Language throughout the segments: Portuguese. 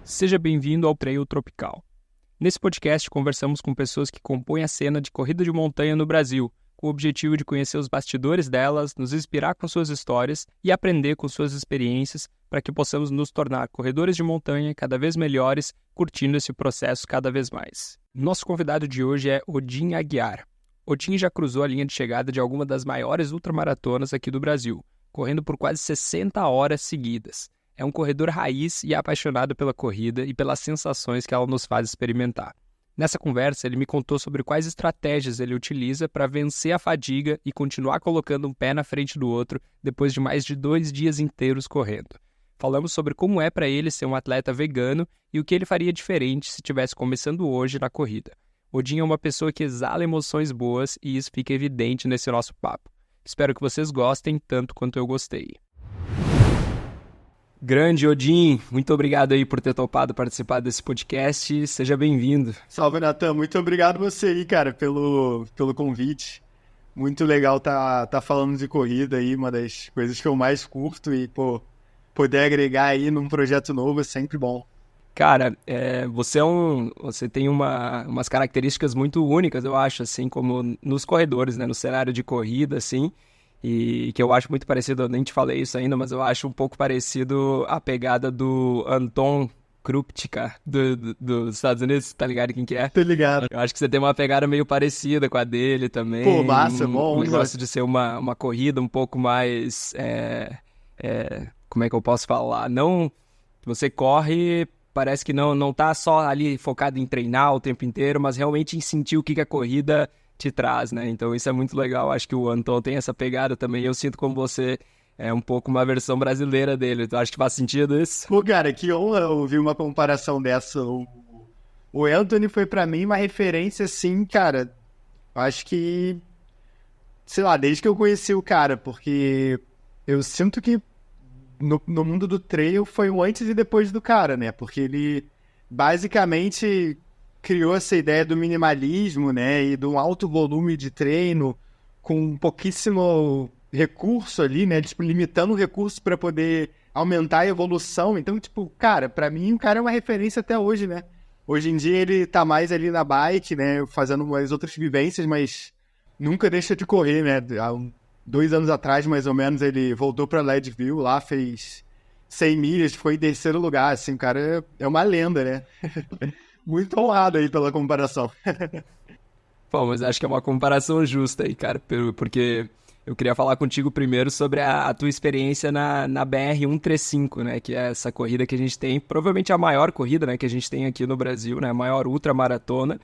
Seja bem-vindo ao Trail Tropical. Nesse podcast, conversamos com pessoas que compõem a cena de corrida de montanha no Brasil, com o objetivo de conhecer os bastidores delas, nos inspirar com suas histórias e aprender com suas experiências para que possamos nos tornar corredores de montanha cada vez melhores, curtindo esse processo cada vez mais. Nosso convidado de hoje é Odin Aguiar. Odin já cruzou a linha de chegada de alguma das maiores ultramaratonas aqui do Brasil, correndo por quase 60 horas seguidas. É um corredor raiz e apaixonado pela corrida e pelas sensações que ela nos faz experimentar. Nessa conversa, ele me contou sobre quais estratégias ele utiliza para vencer a fadiga e continuar colocando um pé na frente do outro depois de mais de 2 dias inteiros correndo. Falamos sobre como é para ele ser um atleta vegano e o que ele faria diferente se estivesse começando hoje na corrida. Odin é uma pessoa que exala emoções boas e isso fica evidente nesse nosso papo. Espero que vocês gostem tanto quanto eu gostei. Grande Odin, muito obrigado aí por ter topado participar desse podcast, seja bem-vindo. Salve, Natan, muito obrigado você aí, cara, pelo convite. Muito legal tá falando de corrida aí, uma das coisas que eu mais curto e, poder agregar aí num projeto novo é sempre bom. Cara, você tem umas características muito únicas, eu acho, assim, como nos corredores, né, no cenário de corrida, assim, e que eu acho muito parecido, eu nem te falei isso ainda, mas eu acho um pouco parecido a pegada do Anton Krupčka dos Estados Unidos, tá ligado quem que é? Tô ligado. Eu acho que você tem uma pegada meio parecida com a dele também. Pô, massa, bom. Um negócio de ser uma corrida um pouco mais, como é que eu posso falar? Não, você corre, parece que não tá só ali focado em treinar o tempo inteiro, mas realmente em sentir o que a corrida te traz, né? Então isso é muito legal, acho que o Anton tem essa pegada também, eu sinto como você é um pouco uma versão brasileira dele, tu acha que faz sentido isso? Pô, cara, que honra ouvir uma comparação dessa. O Anthony foi pra mim uma referência, assim, cara, acho que, sei lá, desde que eu conheci o cara, porque eu sinto que no mundo do trail foi o antes e depois do cara, né? Porque ele basicamente criou essa ideia do minimalismo, né? E de um alto volume de treino com pouquíssimo recurso ali, né? Tipo, limitando o recurso para poder aumentar a evolução. Então, tipo, cara, pra mim o cara é uma referência até hoje, né? Hoje em dia ele tá mais ali na bike, né? Fazendo umas outras vivências, mas nunca deixa de correr, né? 2 anos atrás, mais ou menos, ele voltou pra Leadville, lá fez 100 milhas, ficou em terceiro lugar, assim, o cara é uma lenda, né? Muito honrado aí pela comparação. Pô, mas acho que é uma comparação justa aí, cara, porque eu queria falar contigo primeiro sobre a tua experiência na BR-135, né, que é essa corrida que a gente tem, provavelmente a maior corrida, né, que a gente tem aqui no Brasil, né, a maior ultramaratona,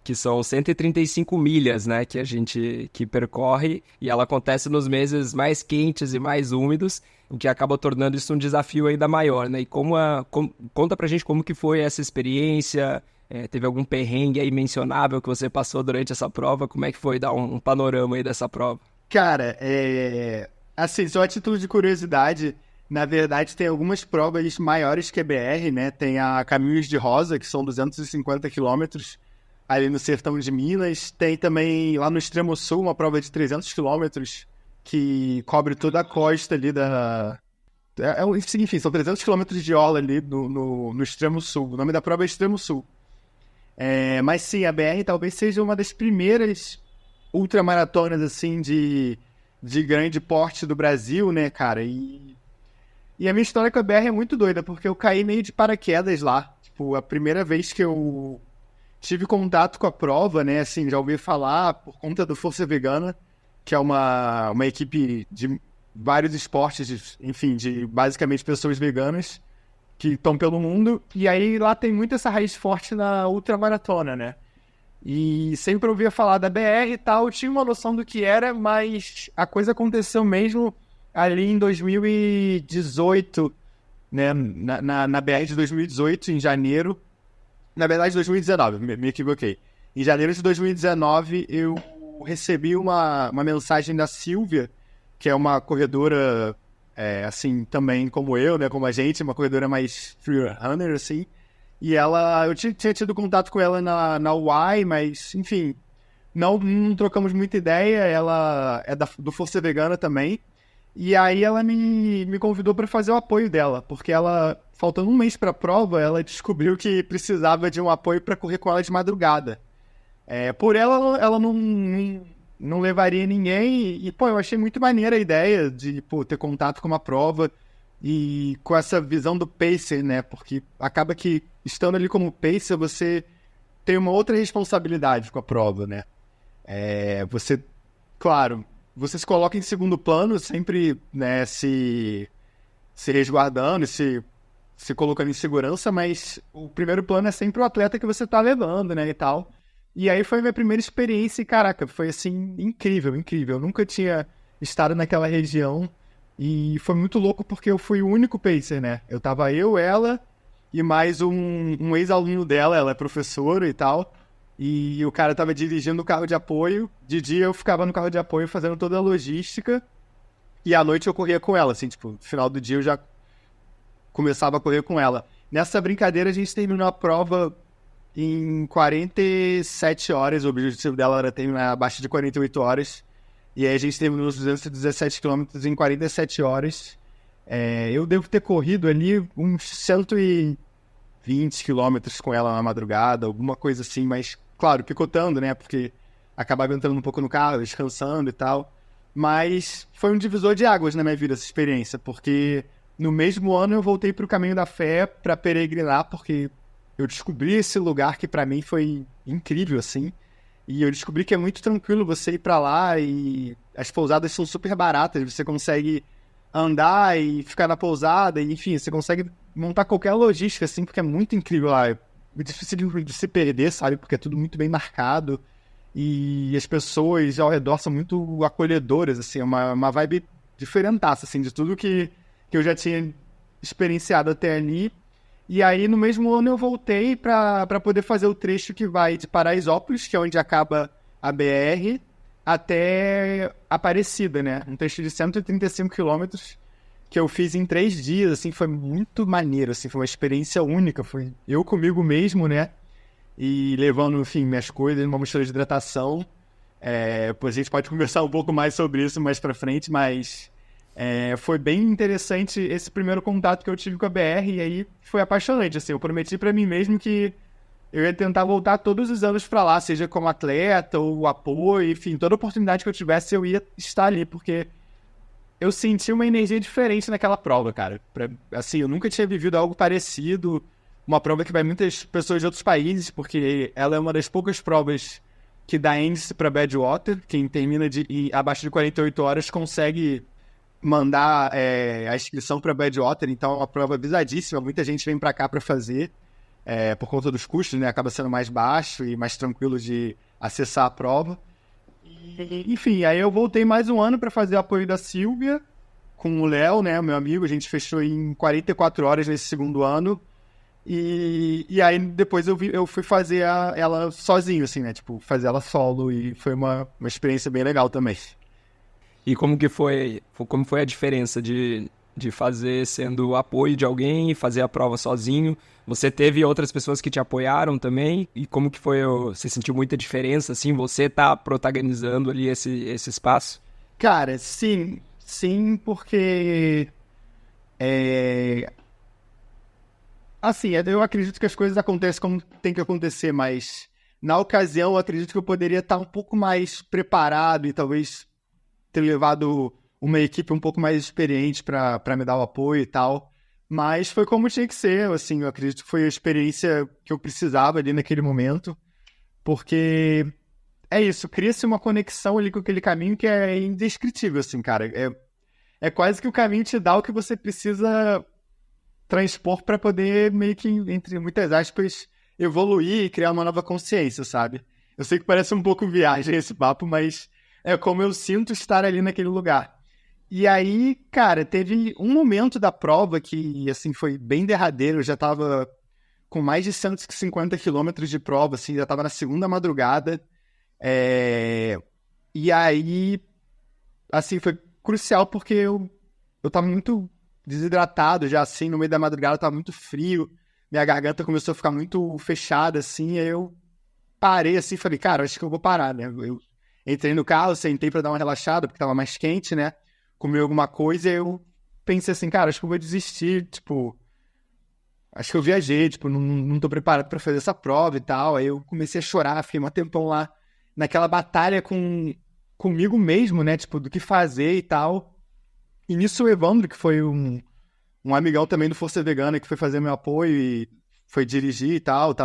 que são 135 milhas, né, que a gente percorre, e ela acontece nos meses mais quentes e mais úmidos, o que acaba tornando isso um desafio ainda maior, né, e conta pra gente como que foi essa experiência, teve algum perrengue aí mencionável que você passou durante essa prova, como é que foi dar um panorama aí dessa prova? Cara, assim, só a título de curiosidade, na verdade tem algumas provas maiores que a BR, né, tem a Caminhos de Rosa, que são 250 quilômetros, ali no sertão de Minas. Tem também lá no extremo sul uma prova de 300 quilômetros que cobre toda a costa ali da... Enfim, são 300 quilômetros de orla ali no extremo sul. O nome da prova é Extremo Sul. Mas sim, a BR talvez seja uma das primeiras ultramaratonas assim de grande porte do Brasil, né, cara? E a minha história com a BR é muito doida, porque eu caí meio de paraquedas lá. Tipo, a primeira vez que eu tive contato com a prova, né, assim, já ouvi falar por conta do Força Vegana, que é uma equipe de vários esportes, enfim, de basicamente pessoas veganas que estão pelo mundo, e aí lá tem muito essa raiz forte na ultramaratona, né? E sempre ouvia falar da BR e tal, eu tinha uma noção do que era, mas a coisa aconteceu mesmo ali em 2018, né, na BR de 2018, em janeiro. Na verdade, 2019, me equivoquei. Em janeiro de 2019, eu recebi uma mensagem da Silvia, que é uma corredora, assim, também como eu, né, como a gente, uma corredora mais freerunner, assim. E eu tinha tido contato com ela na UAI, mas, enfim, não trocamos muita ideia. Ela é do Força Vegana também. E aí ela me convidou para fazer o apoio dela, porque ela, faltando um mês para a prova, ela descobriu que precisava de um apoio para correr com ela de madrugada. Por ela não levaria ninguém, e, pô, eu achei muito maneira a ideia de, pô, ter contato com uma prova e com essa visão do pacer, né? Porque acaba que, estando ali como pacer, você tem uma outra responsabilidade com a prova, né? Claro, você se coloca em segundo plano, sempre, né, se resguardando, se colocando em segurança, mas o primeiro plano é sempre o atleta que você tá levando, né, e tal. E aí foi a minha primeira experiência e, caraca, foi, assim, incrível, incrível. Eu nunca tinha estado naquela região e foi muito louco porque eu fui o único pacer, né? Ela e mais um ex-aluno dela, ela é professora e tal. E o cara tava dirigindo o carro de apoio. De dia eu ficava no carro de apoio fazendo toda a logística. E à noite eu corria com ela, assim, tipo, no final do dia eu já começava a correr com ela. Nessa brincadeira a gente terminou a prova em 47 horas. O objetivo dela era terminar abaixo de 48 horas. E aí a gente terminou os 217 quilômetros em 47 horas. Eu devo ter corrido ali uns 120 quilômetros com ela na madrugada, alguma coisa assim, mas, claro, picotando, né? Porque acabava entrando um pouco no carro, descansando e tal. Mas foi um divisor de águas na minha vida essa experiência, porque no mesmo ano eu voltei para o Caminho da Fé para peregrinar, porque eu descobri esse lugar que para mim foi incrível, assim. E eu descobri que é muito tranquilo você ir para lá e as pousadas são super baratas, você consegue andar e ficar na pousada, e, enfim, você consegue montar qualquer logística, assim, porque é muito incrível lá. É muito difícil de se perder, sabe? Porque é tudo muito bem marcado. E as pessoas ao redor são muito acolhedoras, assim, é uma vibe diferentaça, assim, de tudo que eu já tinha experienciado até ali. E aí, no mesmo ano, eu voltei para poder fazer o trecho que vai de Paraisópolis, que é onde acaba a BR, até Aparecida, né? Um trecho de 135 quilômetros que eu fiz em 3 dias, assim, foi muito maneiro, assim, foi uma experiência única, foi eu comigo mesmo, né? E levando, enfim, minhas coisas numa mochila de hidratação. Depois a gente pode conversar um pouco mais sobre isso mais pra frente, mas foi bem interessante esse primeiro contato que eu tive com a BR, e aí foi apaixonante, assim, eu prometi pra mim mesmo que eu ia tentar voltar todos os anos pra lá, seja como atleta ou apoio, enfim, toda oportunidade que eu tivesse eu ia estar ali, porque eu senti uma energia diferente naquela prova, cara. Assim, eu nunca tinha vivido algo parecido. Uma prova que vai muitas pessoas de outros países, porque ela é uma das poucas provas que dá índice para Badwater. Quem termina abaixo de 48 horas consegue mandar a inscrição para Badwater. Então é uma prova visadíssima. Muita gente vem para cá para fazer, por conta dos custos, né? Acaba sendo mais baixo e mais tranquilo de acessar a prova. Enfim, aí eu voltei mais um ano para fazer o apoio da Silvia com o Léo, né, meu amigo. A gente fechou em 44 horas nesse segundo ano. E aí depois eu fui fazer ela sozinho, assim, né, tipo, fazer ela solo, e foi uma experiência bem legal também. E como foi a diferença de fazer sendo o apoio de alguém e fazer a prova sozinho? Você teve outras pessoas que te apoiaram também? E como que foi? Você sentiu muita diferença, assim, você tá protagonizando ali esse espaço? Cara, sim, porque assim, eu acredito que as coisas acontecem como tem que acontecer, mas na ocasião eu acredito que eu poderia estar um pouco mais preparado e talvez ter levado uma equipe um pouco mais experiente para me dar o apoio e tal. Mas foi como tinha que ser, assim, eu acredito que foi a experiência que eu precisava ali naquele momento, porque é isso, cria-se uma conexão ali com aquele caminho que é indescritível, assim, cara. É quase que o caminho te dá o que você precisa transpor para poder meio que, entre muitas aspas, evoluir e criar uma nova consciência, sabe? Eu sei que parece um pouco viagem esse papo, mas é como eu sinto estar ali naquele lugar. E aí, cara, teve um momento da prova que, assim, foi bem derradeiro. Eu já tava com mais de 150 quilômetros de prova, assim, já tava na segunda madrugada. E aí, assim, foi crucial porque eu tava muito desidratado já, assim, no meio da madrugada, tava muito frio, minha garganta começou a ficar muito fechada, assim, aí eu parei, assim, falei, cara, acho que eu vou parar, né? Eu entrei no carro, sentei pra dar uma relaxada, porque tava mais quente, né? comer alguma coisa, e eu pensei assim, cara, acho que eu vou desistir, tipo, acho que eu viajei, tipo, não tô preparado pra fazer essa prova e tal. Aí eu comecei a chorar, fiquei um tempão lá naquela batalha comigo mesmo, né, tipo, do que fazer e tal. E nisso o Evandro, que foi um amigão também do Força Vegana, que foi fazer meu apoio e foi dirigir e tal,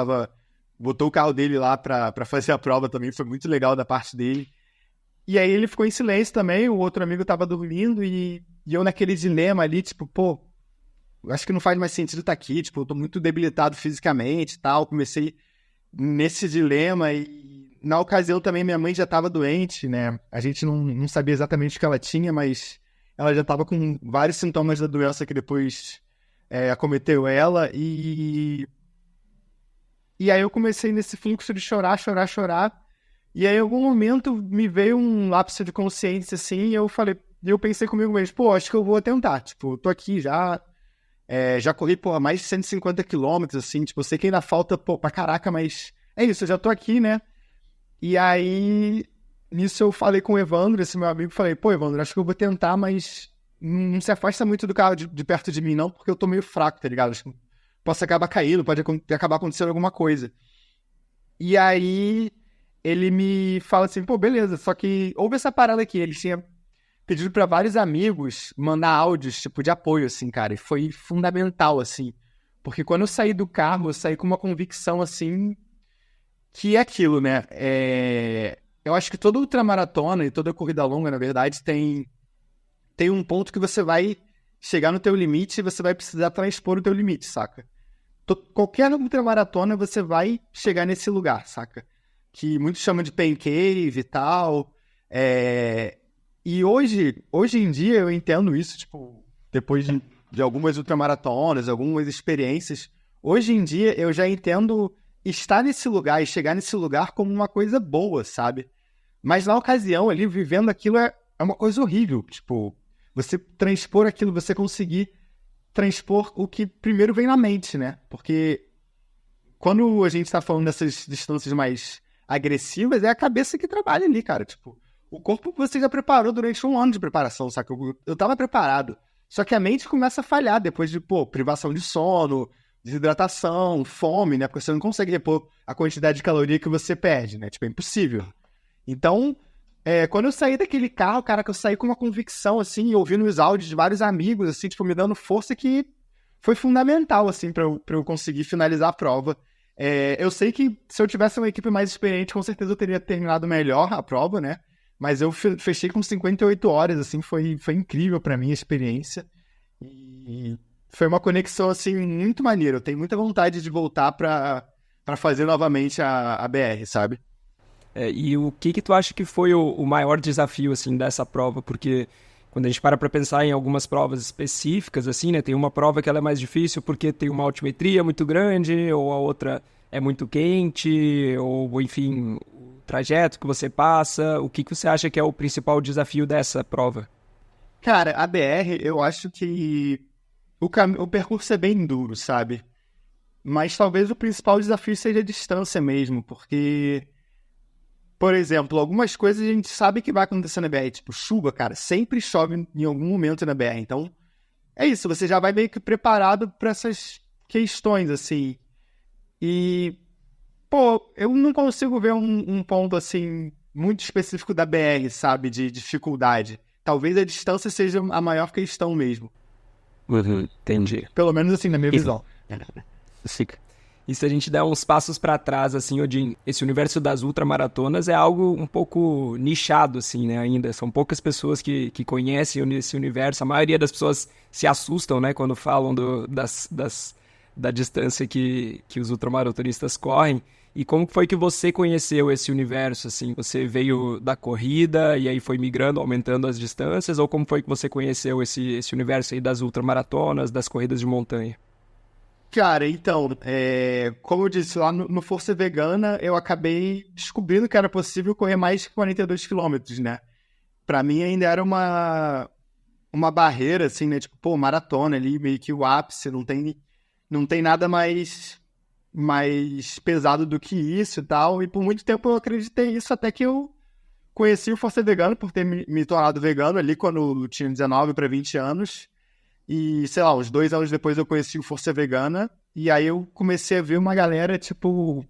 botou o carro dele lá pra fazer a prova também, foi muito legal da parte dele. E aí ele ficou em silêncio também, o outro amigo tava dormindo e eu naquele dilema ali, tipo, pô, acho que não faz mais sentido estar aqui, tipo, eu tô muito debilitado fisicamente e tal, comecei nesse dilema e na ocasião também minha mãe já tava doente, né, a gente não sabia exatamente o que ela tinha, mas ela já tava com vários sintomas da doença que depois acometeu ela e aí eu comecei nesse fluxo de chorar, e aí em algum momento me veio um lapso de consciência, assim, e eu pensei comigo mesmo, pô, acho que eu vou tentar, tipo, eu tô aqui já corri, pô, mais de 150 quilômetros, assim, tipo, eu sei que ainda falta, pô, pra caraca, mas é isso, eu já tô aqui, né? E aí, nisso eu falei com o Evandro, esse meu amigo, falei, pô, Evandro, acho que eu vou tentar, mas não se afasta muito do carro de perto de mim, não, porque eu tô meio fraco, tá ligado? Acho que posso acabar caindo, pode acabar acontecendo alguma coisa. E aí, ele me fala assim, pô, beleza, só que houve essa parada aqui, ele tinha pedido pra vários amigos mandar áudios, tipo, de apoio, assim, cara, e foi fundamental, assim, porque quando eu saí do carro, eu saí com uma convicção, assim, que é aquilo, né, eu acho que toda ultramaratona e toda corrida longa, na verdade, tem um ponto que você vai chegar no teu limite e você vai precisar transpor o teu limite, saca? Qualquer ultramaratona você vai chegar nesse lugar, saca? Que muitos chamam de pain cave e tal. E hoje em dia eu entendo isso, tipo, depois de algumas ultramaratonas, algumas experiências, hoje em dia eu já entendo estar nesse lugar e chegar nesse lugar como uma coisa boa, sabe? Mas na ocasião ali, vivendo aquilo é uma coisa horrível, tipo, você transpor aquilo, você conseguir transpor o que primeiro vem na mente, né? Porque quando a gente tá falando dessas distâncias mais agressivas, é a cabeça que trabalha ali, cara. Tipo, o corpo você já preparou durante um ano de preparação, saca? Eu tava preparado. Só que a mente começa a falhar depois de, pô, privação de sono, desidratação, fome, né? Porque você não consegue repor a quantidade de caloria que você perde, né? Tipo, é impossível. Então, quando eu saí daquele carro, cara, que eu saí com uma convicção, assim, ouvindo os áudios de vários amigos, assim, tipo, me dando força que foi fundamental, assim, pra eu conseguir finalizar a prova. Eu sei que se eu tivesse uma equipe mais experiente, com certeza eu teria terminado melhor a prova, né? Mas eu fechei com 58 horas, assim, foi incrível pra mim a experiência. E foi uma conexão, assim, muito maneira. Eu tenho muita vontade de voltar pra fazer novamente a BR, sabe? E o que tu acha que foi o maior desafio, assim, dessa prova? Porque quando a gente para pensar em algumas provas específicas, assim, né? Tem uma prova que ela é mais difícil porque tem uma altimetria muito grande, ou a outra é muito quente, ou, enfim, o trajeto que você passa. O que você acha que é o principal desafio dessa prova? Cara, a BR, eu acho que o percurso é bem duro, sabe? Mas talvez o principal desafio seja a distância mesmo, porque, por exemplo, algumas coisas a gente sabe que vai acontecer na BR, tipo chuva, cara, sempre chove em algum momento na BR. Então, é isso, você já vai meio que preparado para essas questões, assim. E, pô, eu não consigo ver um ponto, assim, muito específico da BR, sabe, de dificuldade. Talvez a distância seja a maior questão mesmo. Uhum, entendi. Pelo menos, assim, na minha visão. Fica. E se a gente der uns passos para trás, assim, Odin, esse universo das ultramaratonas é algo um pouco nichado, assim, né, ainda. São poucas pessoas que conhecem esse universo. A maioria das pessoas se assustam, né, quando falam da distância que os ultramaratonistas correm. E como foi que você conheceu esse universo, assim? Você veio da corrida e aí foi migrando, aumentando as distâncias? Ou como foi que você conheceu esse universo aí das ultramaratonas, das corridas de montanha? Cara, então, como eu disse, lá no Força Vegana, eu acabei descobrindo que era possível correr mais de 42 quilômetros, né? Pra mim ainda era uma barreira, assim, né? Tipo, pô, maratona ali, meio que o ápice, não tem nada mais pesado do que isso e tal. E por muito tempo eu acreditei nisso até que eu conheci o Força Vegano por ter me tornado vegano ali quando eu tinha 19 para 20 anos. E, sei lá, uns 2 anos depois eu conheci o Força Vegana. E aí eu comecei a ver uma galera, tipo,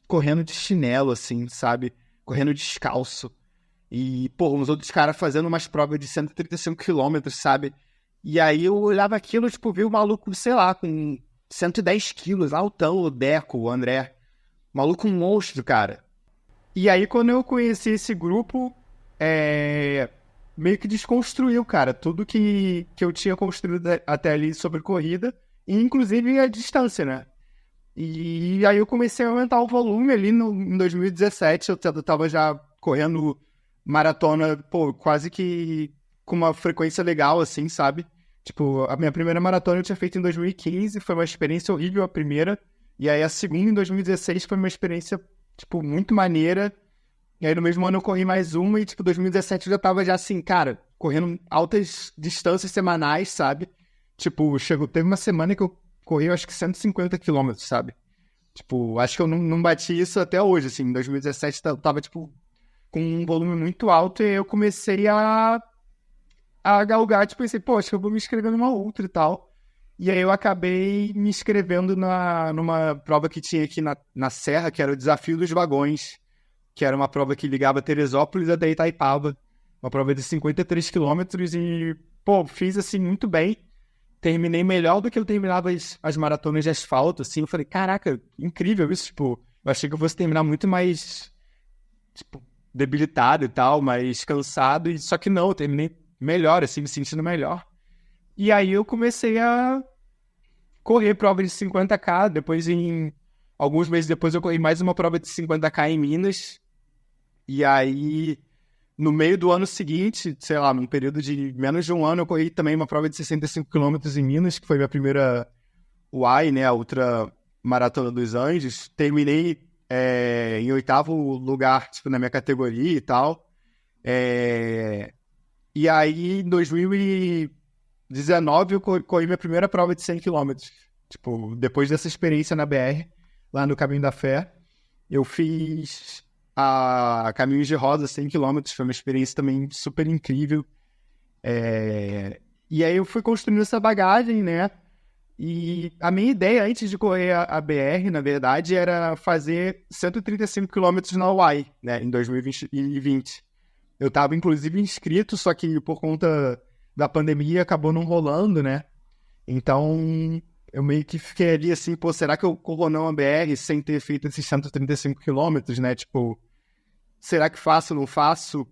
correndo de chinelo, assim, sabe? Correndo descalço. E, pô, uns outros caras fazendo umas provas de 135 quilômetros, sabe? E aí eu olhava aquilo, tipo, vi o maluco, sei lá, com 110 quilos, altão, o Deco, o André. Maluco um monstro, cara. E aí quando eu conheci esse grupo, meio que desconstruiu, cara, tudo que eu tinha construído até ali sobre corrida, e inclusive a distância, né? E aí eu comecei a aumentar o volume ali em 2017, eu tava já correndo maratona, pô, quase que com uma frequência legal, assim, sabe? Tipo, a minha primeira maratona eu tinha feito em 2015, foi uma experiência horrível a primeira, e aí a segunda em 2016 foi uma experiência, tipo, muito maneira. E aí no mesmo ano eu corri mais uma e, tipo, 2017 eu já tava já assim, cara, correndo altas distâncias semanais, sabe? Tipo, teve uma semana que eu corri, eu acho que 150 quilômetros, sabe? Tipo, acho que eu não bati isso até hoje, assim. Em 2017 eu tava, tipo, com um volume muito alto e eu comecei a galgar, tipo, pensei, pô, acho que eu vou me inscrever numa ultra e tal. E aí eu acabei me inscrevendo numa prova que tinha aqui na Serra, que era o Desafio dos Vagões, que era uma prova que ligava Teresópolis até Itaipava. Uma prova de 53 quilômetros e, pô, fiz, assim, muito bem. Terminei melhor do que eu terminava as maratonas de asfalto, assim. Eu falei, caraca, incrível isso, tipo, eu achei que eu fosse terminar muito mais, tipo, debilitado e tal, mais cansado, e só que não, eu terminei melhor, assim, me sentindo melhor. E aí eu comecei a correr prova de 50K, depois alguns meses depois eu corri mais uma prova de 50K em Minas, e aí no meio do ano seguinte, sei lá, num período de menos de um ano, eu corri também uma prova de 65 quilômetros em Minas, que foi minha primeira UAI, né, a Ultra Maratona dos Andes. Terminei em 8º lugar, tipo, na minha categoria e tal. E aí, em 2019, eu corri minha primeira prova de 100 quilômetros. Tipo, depois dessa experiência na BR, lá no Caminho da Fé, eu fiz a Caminhos de Rosa, 100 quilômetros. Foi uma experiência também super incrível. E aí eu fui construindo essa bagagem, né? E a minha ideia, antes de correr a BR, na verdade, era fazer 135 quilômetros na UAI, né? Em 2020. Eu estava, inclusive, inscrito, só que por conta da pandemia acabou não rolando, né? Então, eu meio que fiquei ali assim, pô, será que eu corro não a BR sem ter feito esses 135 quilômetros, né? Tipo, será que faço ou não faço?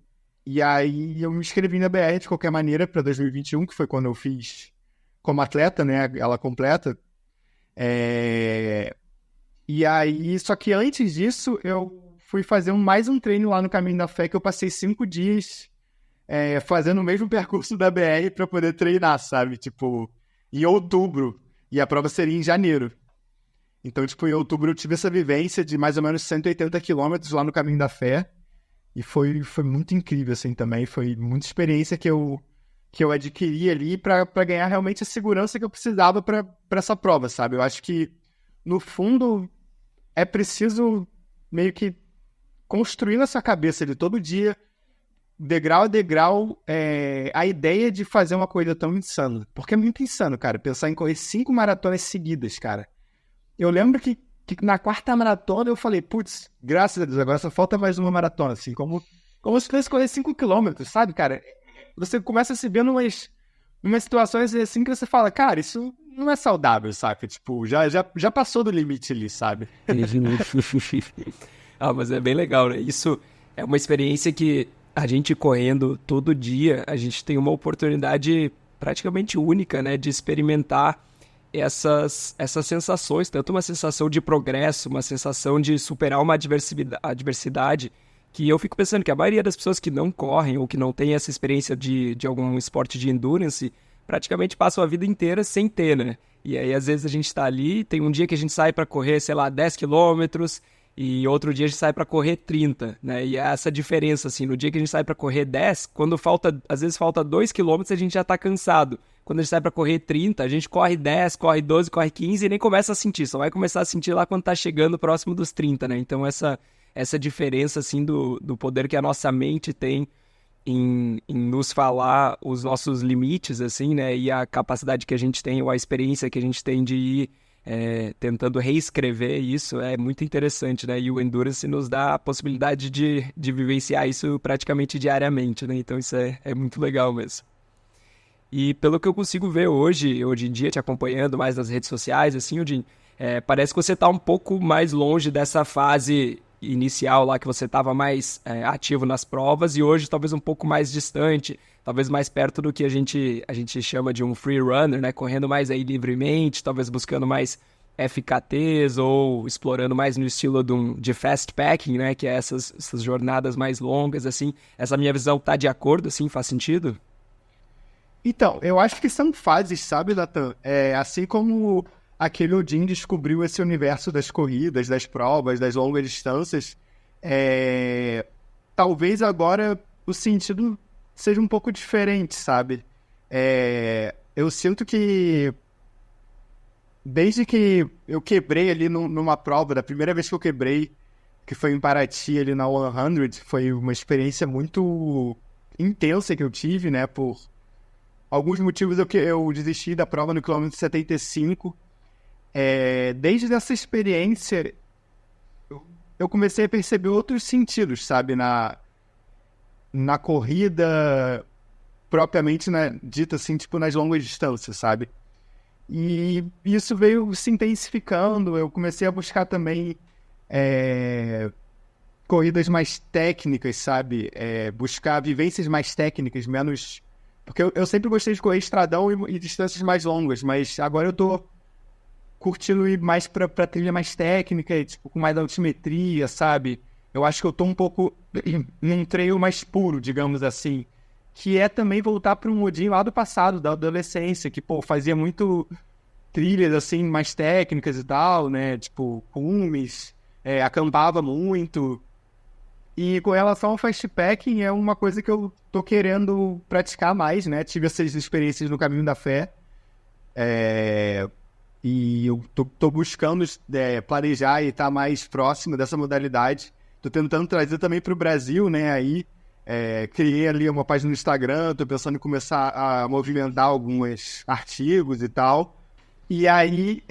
E aí eu me inscrevi na BR de qualquer maneira para 2021, que foi quando eu fiz como atleta, né? Ela completa. E aí, só que antes disso, eu fui fazer mais um treino lá no Caminho da Fé, que eu passei 5 dias fazendo o mesmo percurso da BR para poder treinar, sabe? Tipo, em outubro. E a prova seria em janeiro. Então, tipo, em outubro eu tive essa vivência de mais ou menos 180 quilômetros lá no Caminho da Fé. E foi muito incrível, assim, também. Foi muita experiência que eu adquiri ali para ganhar realmente a segurança que eu precisava para essa prova, sabe? Eu acho que, no fundo, é preciso meio que construir na sua cabeça de todo dia, degrau a degrau, a ideia de fazer uma coisa tão insana. Porque é muito insano, cara, pensar em correr 5 maratonas seguidas, cara. Eu lembro que na 4ª maratona eu falei, putz, graças a Deus, agora só falta mais uma maratona, assim, como se fosse correr 5 quilômetros, sabe, cara? Você começa a se ver umas situações assim que você fala, cara, isso não é saudável, sabe? Tipo, já passou do limite ali, sabe? Mas é bem legal, né? Isso é uma experiência que a gente correndo todo dia, a gente tem uma oportunidade praticamente única, né? De experimentar essas sensações, tanto uma sensação de progresso, uma sensação de superar uma adversidade, que eu fico pensando que a maioria das pessoas que não correm ou que não tem essa experiência de algum esporte de endurance, praticamente passam a vida inteira sem ter, né? E aí, às vezes, a gente tá ali, tem um dia que a gente sai para correr, sei lá, 10 quilômetros, e outro dia a gente sai para correr 30, né? E é essa diferença, assim, no dia que a gente sai para correr 10, às vezes falta 2 quilômetros, a gente já tá cansado. Quando a gente sai para correr 30, a gente corre 10, corre 12, corre 15 e nem começa a sentir, só vai começar a sentir lá quando tá chegando próximo dos 30, né? Então essa essa diferença, assim, do poder que a nossa mente tem em nos falar os nossos limites, assim, né? E a capacidade que a gente tem, ou a experiência que a gente tem de ir tentando reescrever isso é muito interessante, né? E o Endurance nos dá a possibilidade de vivenciar isso praticamente diariamente, né? Então isso é muito legal mesmo. E pelo que eu consigo ver hoje em dia, te acompanhando mais nas redes sociais, assim, Odin, parece que você está um pouco mais longe dessa fase inicial lá, que você estava mais ativo nas provas, e hoje talvez um pouco mais distante, talvez mais perto do que a gente chama de um free runner, né? Correndo mais aí livremente, talvez buscando mais FKTs ou explorando mais no estilo de fast packing, né? Que é essas jornadas mais longas, assim. Essa minha visão tá de acordo, assim? Faz sentido? Então, eu acho que são fases, sabe, Natan? Assim como aquele Odin descobriu esse universo das corridas, das provas, das longas distâncias, talvez agora o sentido seja um pouco diferente, sabe? Eu sinto que desde que eu quebrei ali numa prova, da primeira vez que eu quebrei, que foi em Paraty, ali na 100, foi uma experiência muito intensa que eu tive, né? Por alguns motivos eu desisti da prova no quilômetro 75. Desde essa experiência, eu comecei a perceber outros sentidos, sabe? Na corrida, propriamente dita assim, tipo nas longas distâncias, sabe? E isso veio se intensificando. Eu comecei a buscar também corridas mais técnicas, sabe? Buscar vivências mais técnicas, menos... Porque eu sempre gostei de correr estradão e distâncias mais longas, mas agora eu tô curtindo ir mais pra trilha mais técnica, tipo, com mais altimetria, sabe? Eu acho que eu tô um pouco num trail mais puro, digamos assim, que é também voltar para um modinho lá do passado, da adolescência, que, pô, fazia muito trilhas, assim, mais técnicas e tal, né? Tipo, cumes, acampava muito. E com relação ao fastpacking, é uma coisa que eu tô querendo praticar mais, né? Tive essas experiências no Caminho da Fé. E eu tô buscando planejar e estar mais próximo dessa modalidade. Tô tentando trazer também para o Brasil, né? Aí criei ali uma página no Instagram, tô pensando em começar a movimentar alguns artigos e tal. E aí,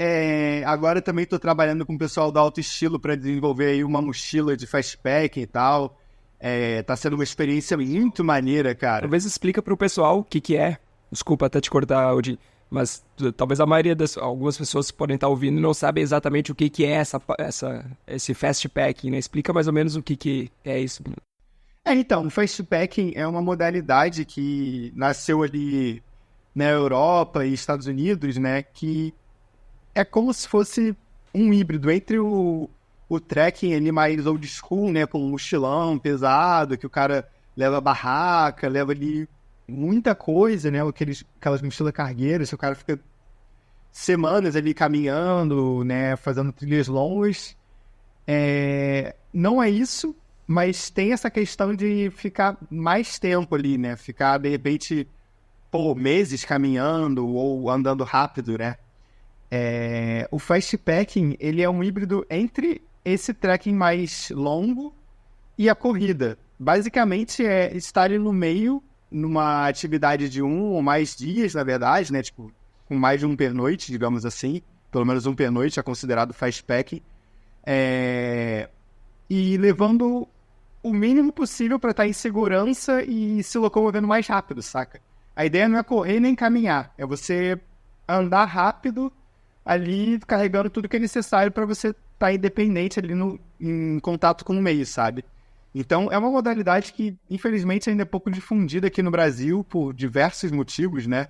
agora também tô trabalhando com o pessoal do Alto Estilo para desenvolver aí uma mochila de fastpack e tal. Tá sendo uma experiência muito maneira, cara. Talvez explica pro pessoal o que é. Desculpa até te cortar, Odin, mas talvez a maioria algumas pessoas podem estar ouvindo e não sabem exatamente o que é esse fastpacking, né? Explica mais ou menos o que é isso. Então, o fastpacking é uma modalidade que nasceu ali na Europa e Estados Unidos, né? Que é como se fosse um híbrido entre o trekking ali mais old school, né? Com um mochilão pesado, que o cara leva barraca, leva ali muita coisa, né? Aquelas mochilas cargueiras, que o cara fica semanas ali caminhando, né? Fazendo trilhas longas. Não é isso, mas tem essa questão de ficar mais tempo ali, né? Ficar, de repente, por meses caminhando ou andando rápido, né? O fastpacking, ele é um híbrido entre esse trekking mais longo e a corrida. Basicamente, é estar ali no meio, numa atividade de 1 ou mais dias, na verdade, né? Tipo, com mais de um pernoite, digamos assim. Pelo menos um pernoite é considerado fastpacking. E levando o mínimo possível para estar em segurança e se locomovendo mais rápido, saca? A ideia não é correr nem caminhar, é você andar rápido ali, carregando tudo que é necessário para você estar independente ali em contato com o meio, sabe? Então, é uma modalidade que, infelizmente, ainda é pouco difundida aqui no Brasil por diversos motivos, né?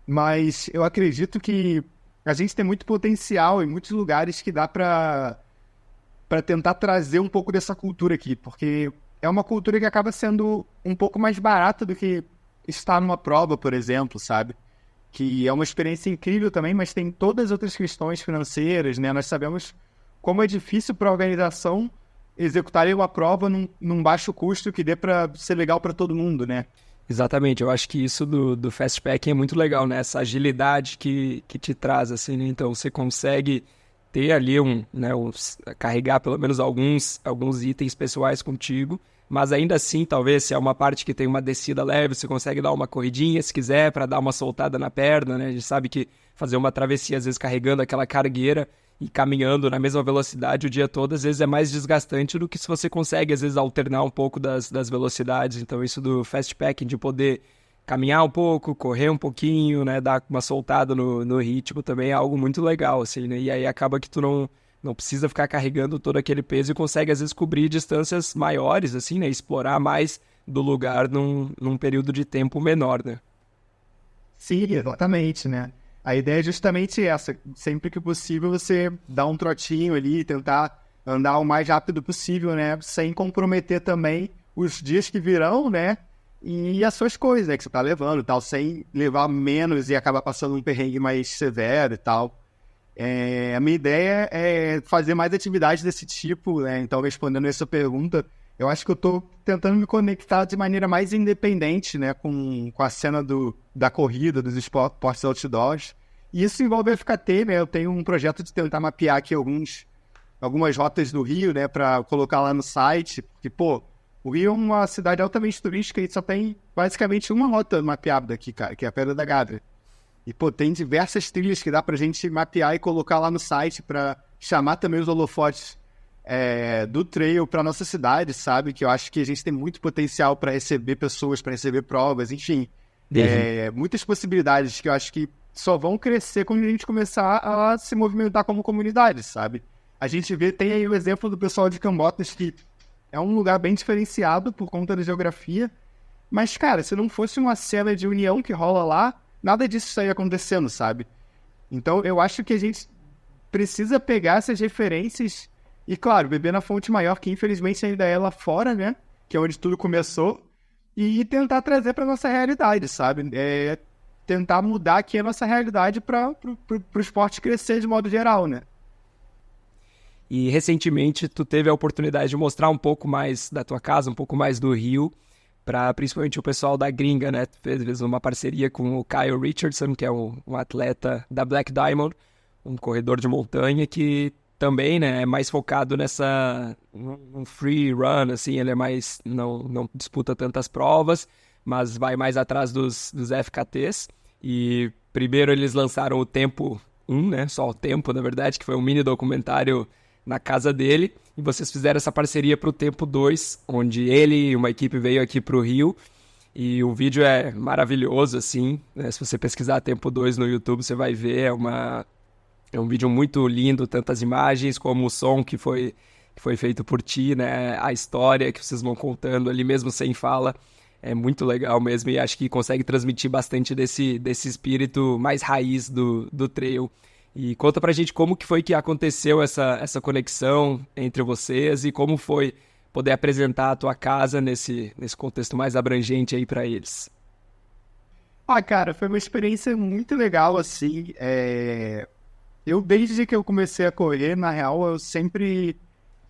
Mas eu acredito que a gente tem muito potencial em muitos lugares que dá para tentar trazer um pouco dessa cultura aqui, porque é uma cultura que acaba sendo um pouco mais barata do que estar numa prova, por exemplo, sabe? Que é uma experiência incrível também, mas tem todas as outras questões financeiras, né? Nós sabemos como é difícil para a organização executar uma prova num baixo custo que dê para ser legal para todo mundo, né? Exatamente, eu acho que isso do fastpacking é muito legal, né? Essa agilidade que te traz, assim, né? Então você consegue ter ali carregar pelo menos alguns itens pessoais contigo, mas ainda assim, talvez, se é uma parte que tem uma descida leve, você consegue dar uma corridinha, se quiser, para dar uma soltada na perna, né? A gente sabe que fazer uma travessia, às vezes carregando aquela cargueira e caminhando na mesma velocidade o dia todo, às vezes é mais desgastante do que se você consegue, às vezes, alternar um pouco das velocidades. Então, isso do fast packing, de poder caminhar um pouco, correr um pouquinho, né, dar uma soltada no ritmo também é algo muito legal, assim, né? E aí acaba que tu não precisa ficar carregando todo aquele peso e consegue, às vezes, cobrir distâncias maiores, assim, né? Explorar mais do lugar num período de tempo menor, né? Sim, exatamente, né? A ideia é justamente essa. Sempre que possível, você dá um trotinho ali, tentar andar o mais rápido possível, né? Sem comprometer também os dias que virão, né? E as suas coisas, né? Que você tá levando e tal, sem levar menos e acabar passando um perrengue mais severo e tal. A minha ideia é fazer mais atividades desse tipo, né? Então, respondendo essa pergunta, eu acho que eu tô tentando me conectar de maneira mais independente, né? Com a cena da corrida, dos esportes outdoors. E isso envolve a FKT, né? Eu tenho um projeto de tentar mapear aqui algumas rotas do Rio, né? Para colocar lá no site. Porque, pô, o Rio é uma cidade altamente turística e só tem basicamente uma rota mapeada aqui, cara, que é a Pedra da Gávea. E, pô, tem diversas trilhas que dá pra gente mapear e colocar lá no site pra chamar também os holofotes do trail pra nossa cidade, sabe? Que eu acho que a gente tem muito potencial pra receber pessoas, pra receber provas, enfim. Muitas possibilidades que eu acho que só vão crescer quando a gente começar a se movimentar como comunidade, sabe? A gente tem aí o exemplo do pessoal de Cambotas, que é um lugar bem diferenciado por conta da geografia. Mas, cara, se não fosse uma cena de união que rola lá, nada disso estaria acontecendo, sabe? Então, eu acho que a gente precisa pegar essas referências e, claro, beber na fonte maior, que infelizmente ainda é lá fora, né? Que é onde tudo começou, e tentar trazer para nossa realidade, sabe? Tentar mudar aqui a nossa realidade para o esporte crescer de modo geral, né? E recentemente tu teve a oportunidade de mostrar um pouco mais da tua casa, um pouco mais do Rio, para principalmente o pessoal da gringa, né? Tu fez uma parceria com o Kyle Richardson, que é um atleta da Black Diamond, um corredor de montanha que também, né, é mais focado um free run, assim, ele é mais, não disputa tantas provas, mas vai mais atrás dos FKTs. E primeiro eles lançaram o Tempo 1, né? Só o Tempo, na verdade, que foi um mini documentário na casa dele, e vocês fizeram essa parceria para o Tempo 2, onde ele e uma equipe veio aqui para o Rio, e o vídeo é maravilhoso, assim, né? Se você pesquisar Tempo 2 no YouTube, você vai ver, é um vídeo muito lindo, tantas imagens como o som que foi feito por ti, né? A história que vocês vão contando ali mesmo sem fala, é muito legal mesmo, e acho que consegue transmitir bastante desse espírito mais raiz do trail. E conta pra gente como que foi que aconteceu essa conexão entre vocês e como foi poder apresentar a tua casa nesse contexto mais abrangente aí pra eles. Cara, foi uma experiência muito legal, assim. Eu, desde que eu comecei a correr, na real, eu sempre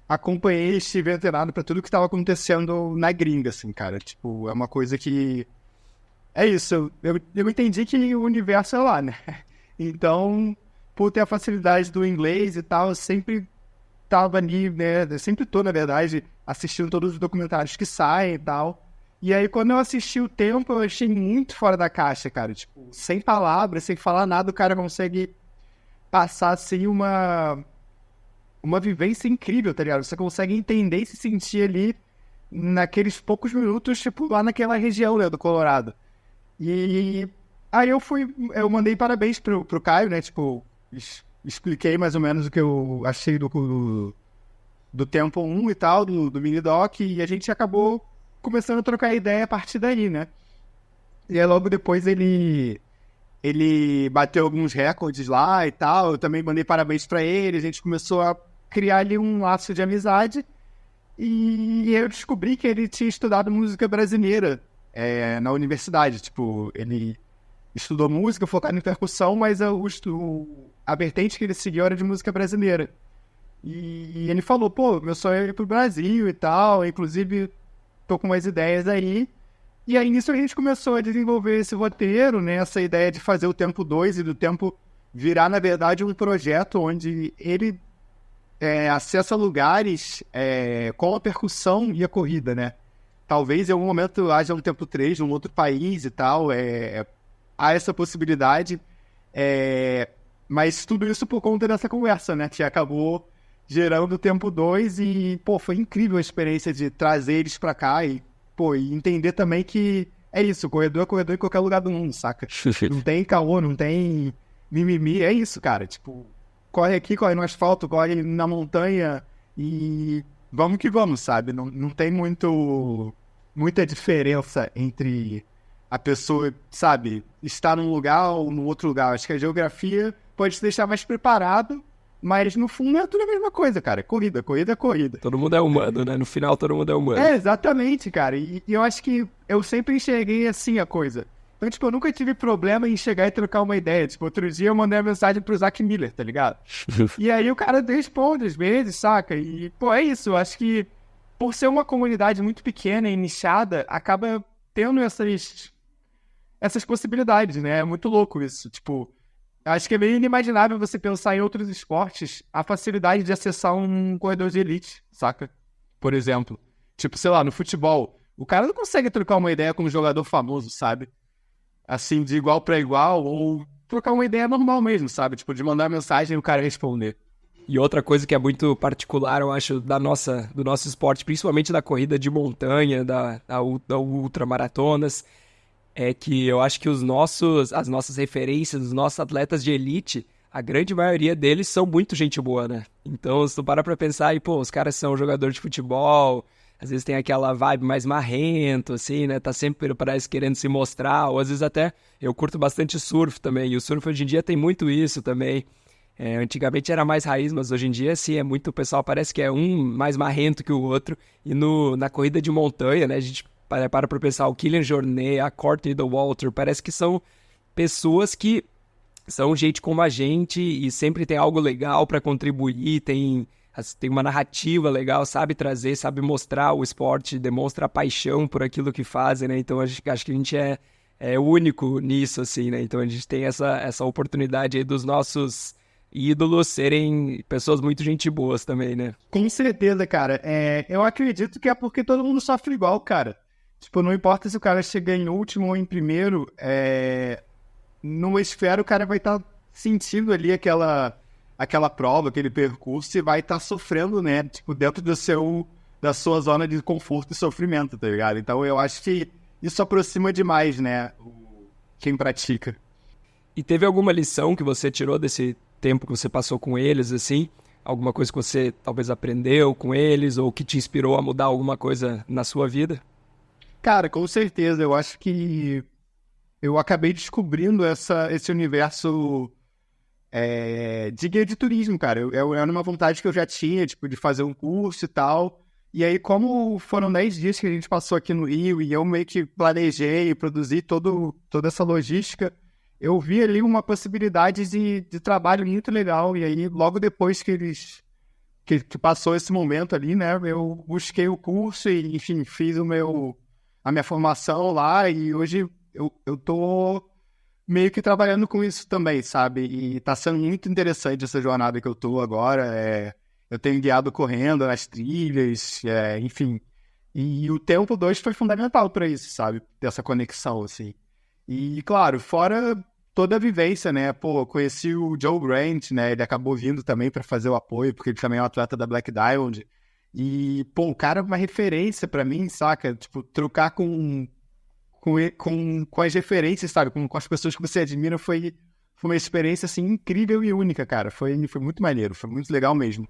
acompanhei e estive antenado pra tudo que estava acontecendo na gringa, assim, cara. Tipo, é uma coisa que... É isso, eu entendi que o universo é lá, né? Então, por ter a facilidade do inglês e tal, eu sempre tava ali, né? Eu sempre tô, na verdade, assistindo todos os documentários que saem e tal. E aí, quando eu assisti o Tempo, eu achei muito fora da caixa, cara. Tipo, sem palavras, sem falar nada, o cara consegue passar, assim, uma vivência incrível, tá ligado? Você consegue entender e se sentir ali naqueles poucos minutos, tipo, lá naquela região, né, do Colorado. E aí eu mandei parabéns pro Caio, né, tipo, expliquei mais ou menos o que eu achei do Tempo 1 e tal, do mini-doc, e a gente acabou começando a trocar ideia a partir daí, né. E aí logo depois ele bateu alguns recordes lá e tal, eu também mandei parabéns pra ele, a gente começou a criar ali um laço de amizade, e eu descobri que ele tinha estudado música brasileira na universidade. Tipo, ele estudou música, focado em percussão, mas a vertente que ele seguiu era de música brasileira. E ele falou, pô, meu sonho é ir pro Brasil e tal, inclusive tô com umas ideias aí. E aí nisso a gente começou a desenvolver esse roteiro, né, essa ideia de fazer o Tempo 2 e do Tempo virar, na verdade, um projeto onde ele acessa lugares com a percussão e a corrida, né? Talvez em algum momento haja um tempo 3 num outro país e tal, há essa possibilidade, mas tudo isso por conta dessa conversa, né? Que acabou gerando o tempo 2 e, pô, foi incrível a experiência de trazer eles pra cá e, pô, e entender também que é isso, corredor é corredor em qualquer lugar do mundo, saca? Não tem caô, não tem mimimi, é isso, cara, tipo, corre aqui, corre no asfalto, corre na montanha e vamos que vamos, sabe? Não tem muita diferença entre a pessoa, sabe, estar num lugar ou no outro lugar. Acho que a geografia pode te deixar mais preparado, mas no fundo é tudo a mesma coisa, cara. Corrida, corrida é corrida. Todo mundo é humano, né? No final, todo mundo é humano. Exatamente, cara. E eu acho que eu sempre enxerguei assim a coisa. Então, tipo, eu nunca tive problema em chegar e trocar uma ideia. Tipo, outro dia eu mandei uma mensagem pro Zac Miller, tá ligado? E aí o cara responde às vezes, saca? E, pô, é isso. Eu acho que por ser uma comunidade muito pequena e nichada, acaba tendo essas possibilidades, né? É muito louco isso. Tipo, acho que é meio inimaginável você pensar em outros esportes a facilidade de acessar um corredor de elite, saca? Por exemplo. Tipo, sei lá, no futebol, o cara não consegue trocar uma ideia com um jogador famoso, sabe? Assim, de igual pra igual, ou trocar uma ideia normal mesmo, sabe? Tipo, de mandar mensagem e o cara responder. E outra coisa que é muito particular, eu acho, do nosso esporte, principalmente da corrida de montanha, da ultramaratonas, é que eu acho que as nossas referências, os nossos atletas de elite, a grande maioria deles são muito gente boa, né? Então, se tu parar pra pensar, e pô, os caras são jogador de futebol, às vezes tem aquela vibe mais marrento, assim, né? Tá sempre, parece, querendo se mostrar, ou às vezes até, eu curto bastante surf também, e o surf hoje em dia tem muito isso também. Antigamente era mais raiz, mas hoje em dia, sim, é muito, o pessoal parece que é um mais marrento que o outro, e na corrida de montanha, né, a gente para pra pensar, o Kilian Jornet, a Courtney Dauwalter, parece que são pessoas que são gente como a gente e sempre tem algo legal pra contribuir, tem uma narrativa legal, sabe trazer, sabe mostrar o esporte, demonstra paixão por aquilo que fazem, né? Então acho que a gente é único nisso, assim, né? Então a gente tem essa oportunidade aí dos nossos ídolos serem pessoas muito gente boas também, né? Com certeza, cara. Eu acredito que é porque todo mundo sofre igual, cara. Tipo, não importa se o cara chega em último ou em primeiro, numa esfera o cara vai estar sentindo ali aquela prova, aquele percurso e vai estar sofrendo, né? Tipo, dentro da sua zona de conforto e sofrimento, tá ligado? Então eu acho que isso aproxima demais, né? Quem pratica. E teve alguma lição que você tirou desse tempo que você passou com eles, assim? Alguma coisa que você talvez aprendeu com eles ou que te inspirou a mudar alguma coisa na sua vida? Cara, com certeza. Eu acho que eu acabei descobrindo esse universo de guia de turismo, cara. Era uma vontade que eu já tinha, tipo, de fazer um curso e tal. E aí, como foram 10 dias que a gente passou aqui no Rio e eu meio que planejei e produzi toda essa logística, eu vi ali uma possibilidade de trabalho muito legal. E aí, logo depois que passou esse momento ali, né, eu busquei o curso e, enfim, fiz a minha formação lá e hoje eu tô meio que trabalhando com isso também, sabe? E tá sendo muito interessante essa jornada que eu tô agora. Eu tenho guiado correndo nas trilhas, enfim. E o tempo 2 foi fundamental para isso, sabe? Dessa conexão, assim. E, claro, fora toda a vivência, né? Pô, eu conheci o Joe Grant, né? Ele acabou vindo também para fazer o apoio, porque ele também é um atleta da Black Diamond. E, pô, o cara é uma referência para mim, saca? Tipo, trocar com as referências, sabe? Com as pessoas que você admira foi uma experiência, assim, incrível e única, cara. Foi muito maneiro, foi muito legal mesmo.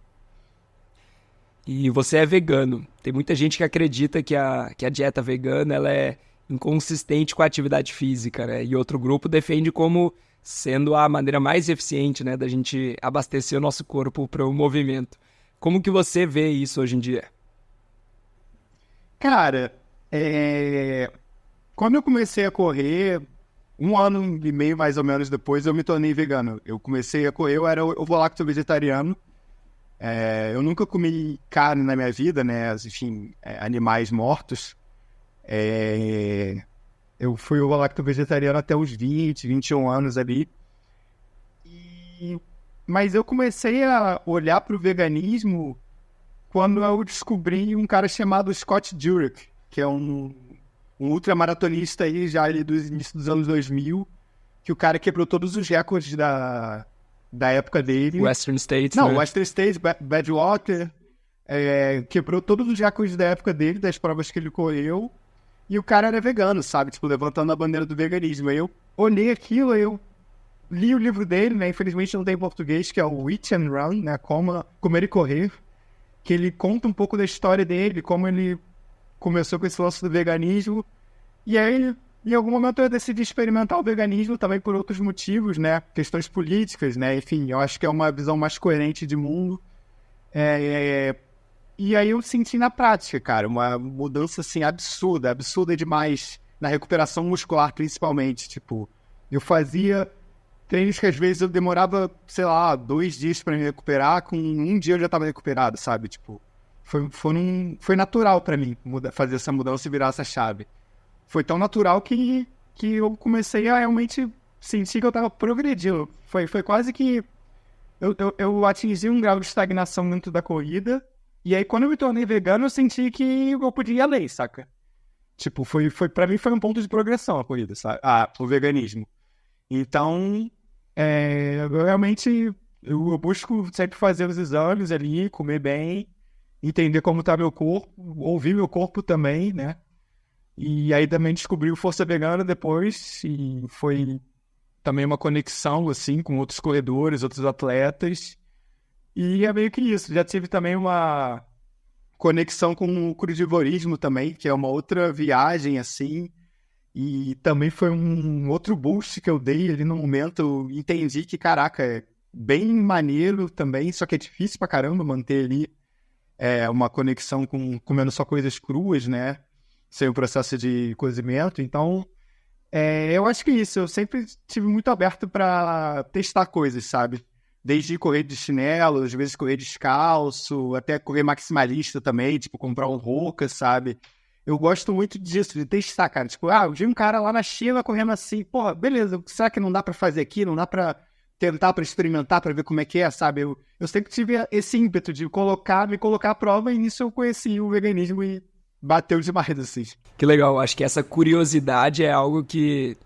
E você é vegano. Tem muita gente que acredita que a dieta vegana ela é inconsistente com a atividade física, né? E outro grupo defende como sendo a maneira mais eficiente, né, da gente abastecer o nosso corpo para o movimento. Como que você vê isso hoje em dia? Cara, quando eu comecei a correr, 1 ano e meio mais ou menos depois, eu me tornei vegano. Eu comecei a correr, eu era ovo-lacto vegetariano. Eu nunca comi carne na minha vida, né? Enfim, animais mortos. Eu fui ovo-lacto vegetariano até os 20, 21 anos ali. Mas eu comecei a olhar para o veganismo quando eu descobri um cara chamado Scott Jurek, que é um ultramaratonista aí já ali dos inícios dos anos 2000, que o cara quebrou todos os recordes da época dele. Western States, Não, né? Western States, Badwater, quebrou todos os recordes da época dele, das provas que ele correu, e o cara era vegano, sabe? Tipo, levantando a bandeira do veganismo. Aí eu olhei aquilo, eu li o livro dele, né? Infelizmente não tem em português, que é o Eat and Run, né? Comer e Correr, que ele conta um pouco da história dele, como ele começou com esse lance do veganismo. E aí, em algum momento eu decidi experimentar o veganismo também por outros motivos, né? Questões políticas, né? Enfim, eu acho que é uma visão mais coerente de mundo. E aí eu senti na prática, cara, uma mudança, assim, absurda demais na recuperação muscular, principalmente. Tipo, eu fazia treinos que às vezes eu demorava, sei lá, 2 dias pra me recuperar, com 1 dia eu já tava recuperado, sabe? Tipo, foi natural pra mim fazer essa mudança e virar essa chave. Foi tão natural que eu comecei a realmente sentir que eu tava progredindo. Foi quase que eu atingi um grau de estagnação dentro da corrida, e aí quando eu me tornei vegano eu senti que eu podia ir além, saca? Tipo, pra mim foi um ponto de progressão a corrida, sabe? O veganismo. Então, eu realmente eu busco sempre fazer os exames ali, comer bem, entender como tá meu corpo, ouvir meu corpo também, né? E aí também descobri o Força Vegana depois, e foi também uma conexão, assim, com outros corredores, outros atletas. E é meio que isso. Já tive também uma conexão com o crudivorismo também, que é uma outra viagem, assim. E também foi um outro boost que eu dei ali no momento. Eu entendi que, caraca, é bem maneiro também, só que é difícil pra caramba manter ali uma conexão com comendo só coisas cruas, né? Sem o processo de cozimento. Então, eu acho que isso. Eu sempre estive muito aberto pra testar coisas, sabe? Desde correr de chinelo, às vezes correr descalço, até correr maximalista também, tipo, comprar um Roca, sabe? Eu gosto muito disso, de testar, cara. Tipo, eu vi um cara lá na China correndo assim, porra, beleza, será que não dá pra fazer aqui? Não dá pra tentar, pra experimentar, pra ver como é que é, sabe? Eu sempre tive esse ímpeto de me colocar à prova, e nisso eu conheci o veganismo e bateu demais, assim. Que legal, acho que essa curiosidade é algo que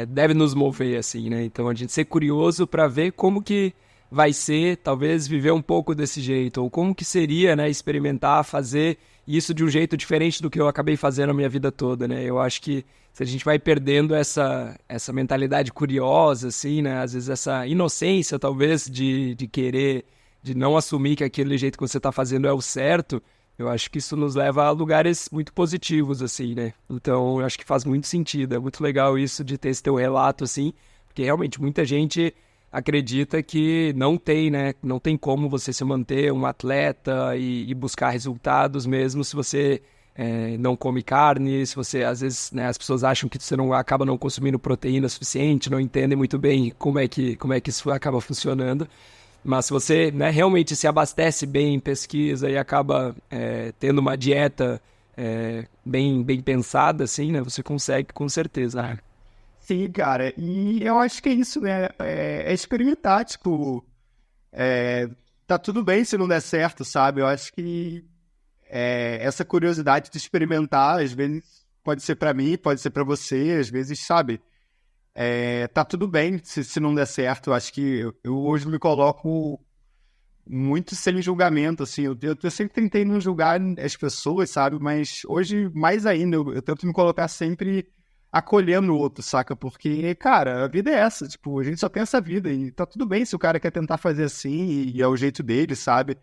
deve nos mover, assim, né? Então a gente ser curioso para ver como que vai ser, talvez, viver um pouco desse jeito, ou como que seria, né, experimentar, fazer isso de um jeito diferente do que eu acabei fazendo a minha vida toda, né? Eu acho que se a gente vai perdendo essa mentalidade curiosa, assim, né? Às vezes essa inocência, talvez, de querer, de não assumir que aquele jeito que você está fazendo é o certo, eu acho que isso nos leva a lugares muito positivos, assim, né? Então, eu acho que faz muito sentido. É muito legal isso de ter esse teu relato, assim, porque realmente muita gente acredita que não tem, né? Não tem como você se manter um atleta e buscar resultados mesmo se você não come carne, se você, às vezes, né, as pessoas acham que você acaba não consumindo proteína suficiente, não entendem muito bem como é que isso acaba funcionando. Mas se você, né, realmente se abastece bem, pesquisa e acaba tendo uma dieta bem pensada, assim, né? Você consegue, com certeza. Sim, cara. E eu acho que é isso, né? É experimentar, tipo... tá tudo bem se não der certo, sabe? Eu acho que essa curiosidade de experimentar, às vezes, pode ser pra mim, pode ser pra você, às vezes, sabe? Tá tudo bem se não der certo. Eu acho que eu hoje me coloco muito sem julgamento, assim. Eu sempre tentei não julgar as pessoas, sabe? Mas hoje, mais ainda, eu tento me colocar sempre acolhendo o outro, saca? Porque, cara, a vida é essa. Tipo, a gente só tem essa vida. E tá tudo bem se o cara quer tentar fazer assim e é o jeito dele, sabe?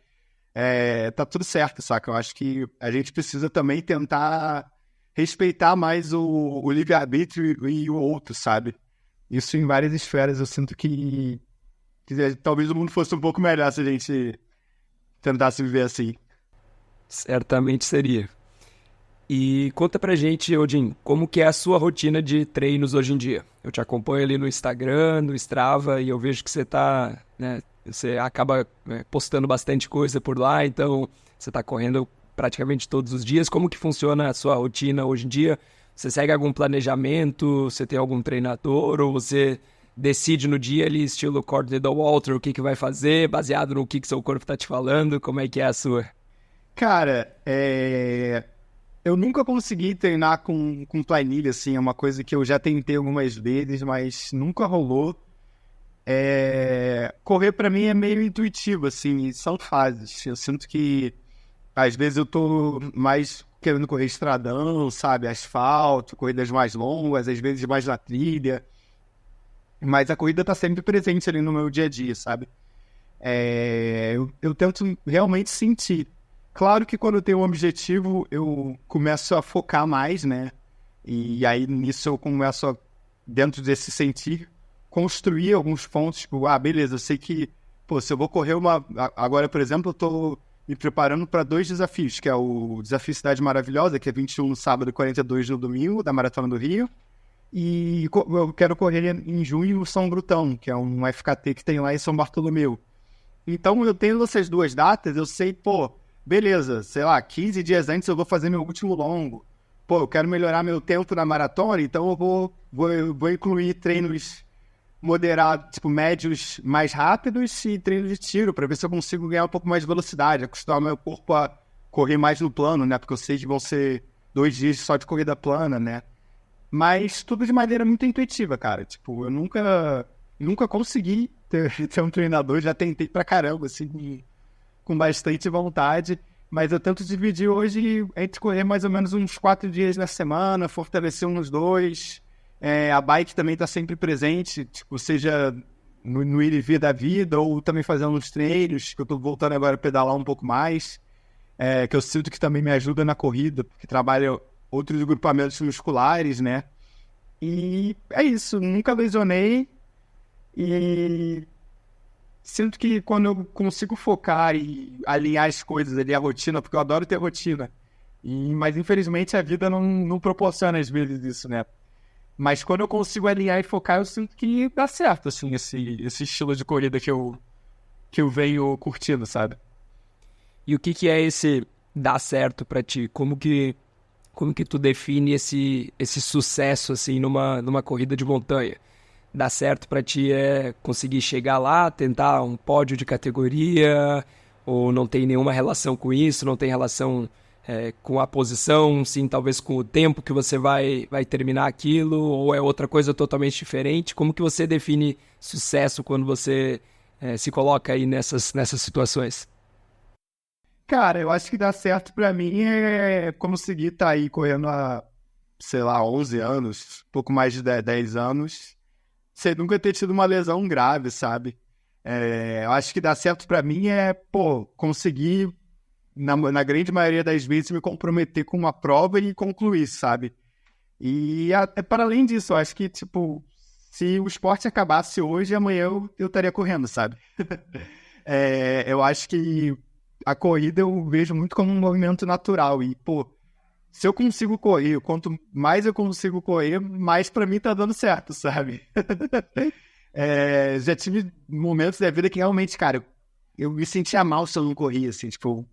Tá tudo certo, saca? Eu acho que a gente precisa também tentar respeitar mais o livre-arbítrio e o outro, sabe? Isso em várias esferas. Eu sinto que talvez o mundo fosse um pouco melhor se a gente tentasse viver assim. Certamente seria. E conta pra gente, Odin, como que é a sua rotina de treinos hoje em dia? Eu te acompanho ali no Instagram, no Strava, e eu vejo que você tá, né, você acaba postando bastante coisa por lá, então você tá correndo praticamente todos os dias. Como que funciona a sua rotina hoje em dia? Você segue algum planejamento? Você tem algum treinador? Ou você decide no dia ali, estilo Courtney Dauwalter, o que vai fazer, baseado no que seu corpo tá te falando? Como é que é a sua? Cara, eu nunca consegui treinar com planilha, assim, é uma coisa que eu já tentei algumas vezes, mas nunca rolou. Correr pra mim é meio intuitivo, assim, são fases. Eu sinto que às vezes eu tô mais querendo correr estradão, sabe, asfalto, corridas mais longas, às vezes mais na trilha, mas a corrida tá sempre presente ali no meu dia a dia, sabe? Eu tento realmente sentir. Claro que quando eu tenho um objetivo, eu começo a focar mais, né? E aí nisso eu começo a, dentro desse sentir, construir alguns pontos, tipo, beleza, eu sei que, pô, se eu vou correr agora, por exemplo, eu tô me preparando para 2 desafios, que é o Desafio Cidade Maravilhosa, que é 21 no sábado e 42 no domingo, da Maratona do Rio, e eu quero correr em junho o São Brutão, que é um FKT que tem lá em São Bartolomeu. Então, eu tendo essas 2 datas, eu sei, pô, beleza, sei lá, 15 dias antes eu vou fazer meu último longo. Pô, eu quero melhorar meu tempo na maratona, então eu vou incluir treinos moderados, tipo, médios mais rápidos e treinos de tiro, para ver se eu consigo ganhar um pouco mais de velocidade, acostumar meu corpo a correr mais no plano, né? Porque eu sei que vão ser 2 dias só de corrida plana, né? Mas tudo de maneira muito intuitiva, cara. Tipo, eu nunca consegui ter um treinador, já tentei pra caramba, assim, com bastante vontade, mas eu tento dividir hoje entre correr mais ou menos uns 4 dias na semana, fortalecer uns 2. A bike também está sempre presente, tipo, seja no ir e vir da vida, ou também fazendo uns treinos, que eu estou voltando agora a pedalar um pouco mais, que eu sinto que também me ajuda na corrida, porque trabalha outros agrupamentos musculares, né? E é isso, nunca lesionei e sinto que quando eu consigo focar e alinhar as coisas ali, a rotina, porque eu adoro ter rotina, mas infelizmente a vida não proporciona às vezes isso, né? Mas quando eu consigo alinhar e focar, eu sinto que dá certo, assim, esse estilo de corrida que eu venho curtindo, sabe? E o que é esse dar certo pra ti? Como que tu define esse sucesso, assim, numa corrida de montanha? Dar certo pra ti é conseguir chegar lá, tentar um pódio de categoria, ou não tem nenhuma relação com isso, não tem relação com a posição, sim, talvez com o tempo que você vai terminar aquilo, ou é outra coisa totalmente diferente? Como que você define sucesso quando você se coloca aí nessas situações? Cara, eu acho que dá certo pra mim conseguir estar aí correndo há, sei lá, 11 anos, pouco mais de 10 anos, sem nunca ter tido uma lesão grave, sabe? Eu acho que dá certo pra mim pô, conseguir, na grande maioria das vezes, me comprometer com uma prova e concluir, sabe? E para além disso, eu acho que, tipo, se o esporte acabasse hoje, amanhã eu estaria correndo, sabe? Eu acho que a corrida eu vejo muito como um movimento natural e, pô, se eu consigo correr, quanto mais eu consigo correr, mais pra mim tá dando certo, sabe? Já tive momentos da vida que realmente, cara, eu me sentia mal se eu não corria, assim, tipo,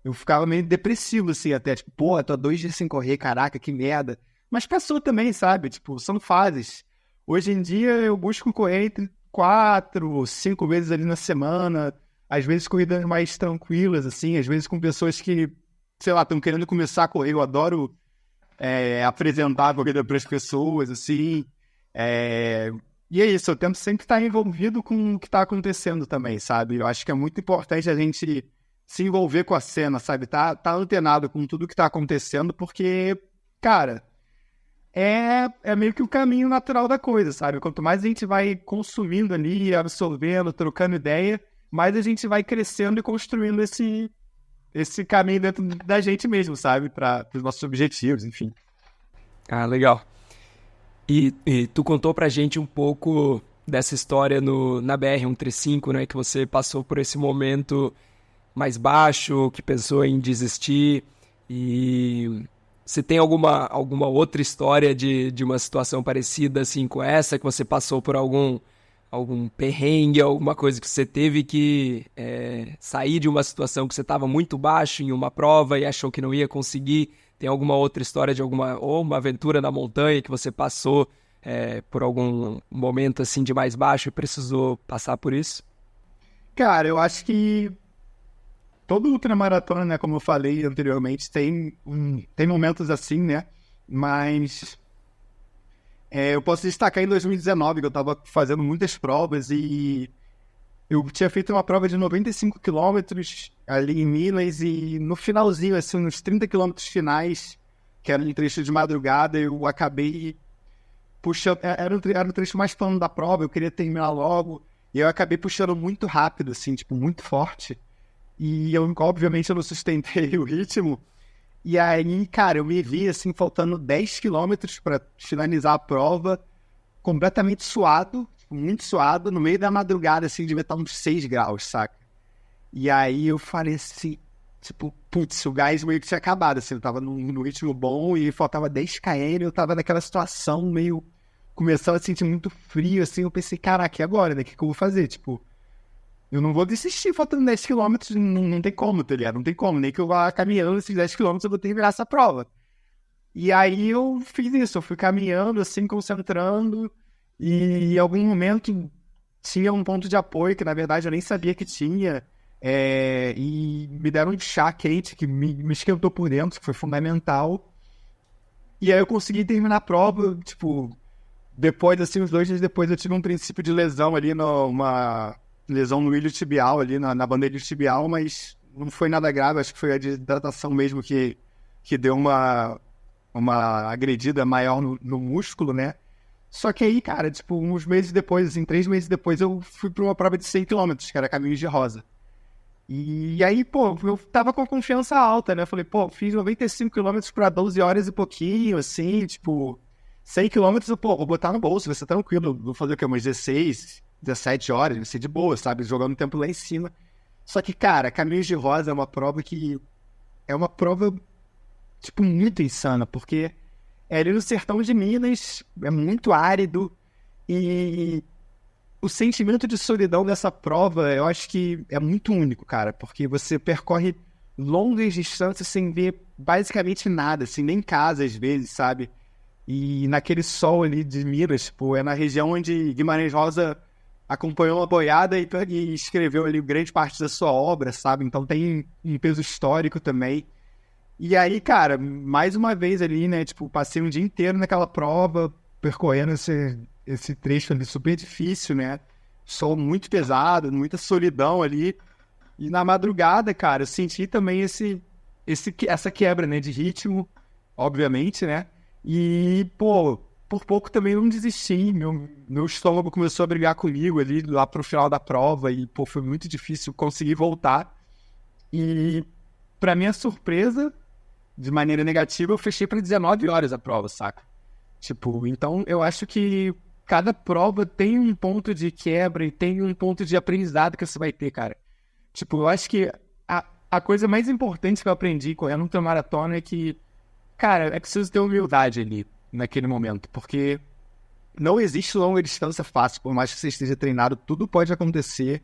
eu ficava meio depressivo, assim, até, tipo, pô, tô há 2 dias sem correr, caraca, que merda. Mas passou também, sabe? Tipo, são fases. Hoje em dia eu busco correr entre 4, 5 vezes ali na semana, às vezes corridas mais tranquilas, assim, às vezes com pessoas que, sei lá, estão querendo começar a correr. Eu adoro apresentar a corrida para as pessoas, assim. E é isso, eu tento sempre estar envolvido com o que está acontecendo também, sabe? Eu acho que é muito importante a gente se envolver com a cena, sabe? Tá antenado com tudo que está acontecendo, porque, cara, é meio que o caminho natural da coisa, sabe? Quanto mais a gente vai consumindo ali, absorvendo, trocando ideia, mais a gente vai crescendo e construindo esse caminho dentro da gente mesmo, sabe? Para os nossos objetivos, enfim. Ah, legal. E tu contou pra gente um pouco dessa história na BR-135, né? Que você passou por esse momento mais baixo, que pensou em desistir. E você tem alguma outra história de uma situação parecida assim com essa, que você passou por algum perrengue, alguma coisa que você teve que sair de uma situação que você estava muito baixo em uma prova e achou que não ia conseguir? Tem alguma outra história ou uma aventura na montanha que você passou por algum momento assim de mais baixo e precisou passar por isso? Cara, eu acho que todo ultramaratona, né, como eu falei anteriormente, tem momentos assim, né? Mas eu posso destacar em 2019, que eu tava fazendo muitas provas e eu tinha feito uma prova de 95 quilômetros ali em Minas e no finalzinho, assim, nos 30 quilômetros finais, que era um trecho de madrugada, eu acabei puxando... Era um trecho mais plano da prova, eu queria terminar logo, e eu acabei puxando muito rápido, assim, tipo, muito forte. E eu, obviamente, eu não sustentei o ritmo. E aí, cara, eu me vi, assim, faltando 10 quilômetros para finalizar a prova, completamente suado, tipo, muito suado, no meio da madrugada, assim, devia estar uns 6 graus, saca? E aí eu falei assim, tipo, putz, o gás meio que tinha acabado, assim, eu tava no ritmo bom e faltava 10 km, eu tava naquela situação meio... Começando a sentir muito frio, assim, eu pensei, caraca, e agora, né? O que eu vou fazer? Tipo, eu não vou desistir faltando 10 quilômetros, não tem como, tá ligado? Não tem como, nem que eu vá caminhando esses 10 quilômetros eu vou terminar essa prova. E aí eu fiz isso, eu fui caminhando, assim, concentrando, e em algum momento tinha um ponto de apoio, que na verdade eu nem sabia que tinha, e me deram um chá quente, que me esquentou por dentro, que foi fundamental. E aí eu consegui terminar a prova, tipo, depois, assim, uns 2 dias depois eu tive um princípio de lesão ali, uma lesão no ilho tibial ali, na bandeira tibial, mas não foi nada grave, acho que foi a desidratação mesmo que deu uma agredida maior no músculo, né? Só que aí, cara, tipo, uns meses depois, assim, 3 meses depois, eu fui pra uma prova de 100 quilômetros, que era Caminhos de Rosa. E aí, pô, eu tava com a confiança alta, né? Falei, pô, fiz 95 quilômetros pra 12 horas e pouquinho, assim, tipo, 100 quilômetros, pô, vou botar no bolso, vai ser tranquilo, vou fazer o quê? Umas 16, 17 horas, vai ser de boa, sabe? Jogando o tempo lá em cima. Só que, cara, Caminhos de Rosa é uma prova que... É uma prova, tipo, muito insana, porque é ali no sertão de Minas, é muito árido, e o sentimento de solidão dessa prova, eu acho que é muito único, cara, porque você percorre longas distâncias sem ver basicamente nada, assim, nem casa às vezes, sabe? E naquele sol ali de Minas, tipo, é na região onde Guimarães Rosa acompanhou uma boiada e escreveu ali grande parte da sua obra, sabe? Então tem um peso histórico também. E aí, cara, mais uma vez ali, né, tipo, passei um dia inteiro naquela prova, percorrendo esse trecho ali super difícil, né? Sol muito pesado, muita solidão ali. E na madrugada, cara, eu senti também essa quebra, né, de ritmo, obviamente, né? E, pô, por pouco também eu não desisti. Meu estômago começou a brigar comigo ali lá pro final da prova e, pô, foi muito difícil conseguir voltar. E, pra minha surpresa, de maneira negativa, eu fechei para 19 horas a prova, saca? Tipo, então eu acho que cada prova tem um ponto de quebra e tem um ponto de aprendizado que você vai ter, cara. Tipo, eu acho que a coisa mais importante que eu aprendi correndo uma maratona é que, cara, é preciso ter humildade ali, naquele momento, porque não existe longa distância fácil, por mais que você esteja treinado, tudo pode acontecer.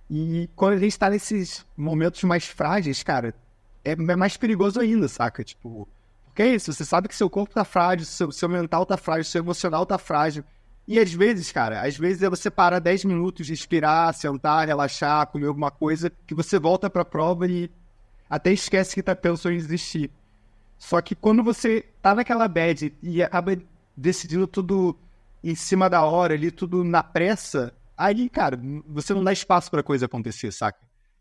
E quando a gente tá nesses momentos mais frágeis, cara, é mais perigoso ainda, saca? Tipo, porque é isso, você sabe que seu corpo tá frágil, seu mental tá frágil, seu emocional tá frágil. E às vezes, cara, às vezes é você parar 10 minutos, respirar, sentar, relaxar, comer alguma coisa, que você volta pra prova e até esquece que tá pensando em desistir. Só que quando você tá naquela bad e acaba decidindo tudo em cima da hora ali, tudo na pressa, aí, cara, você não dá espaço pra coisa acontecer, saca?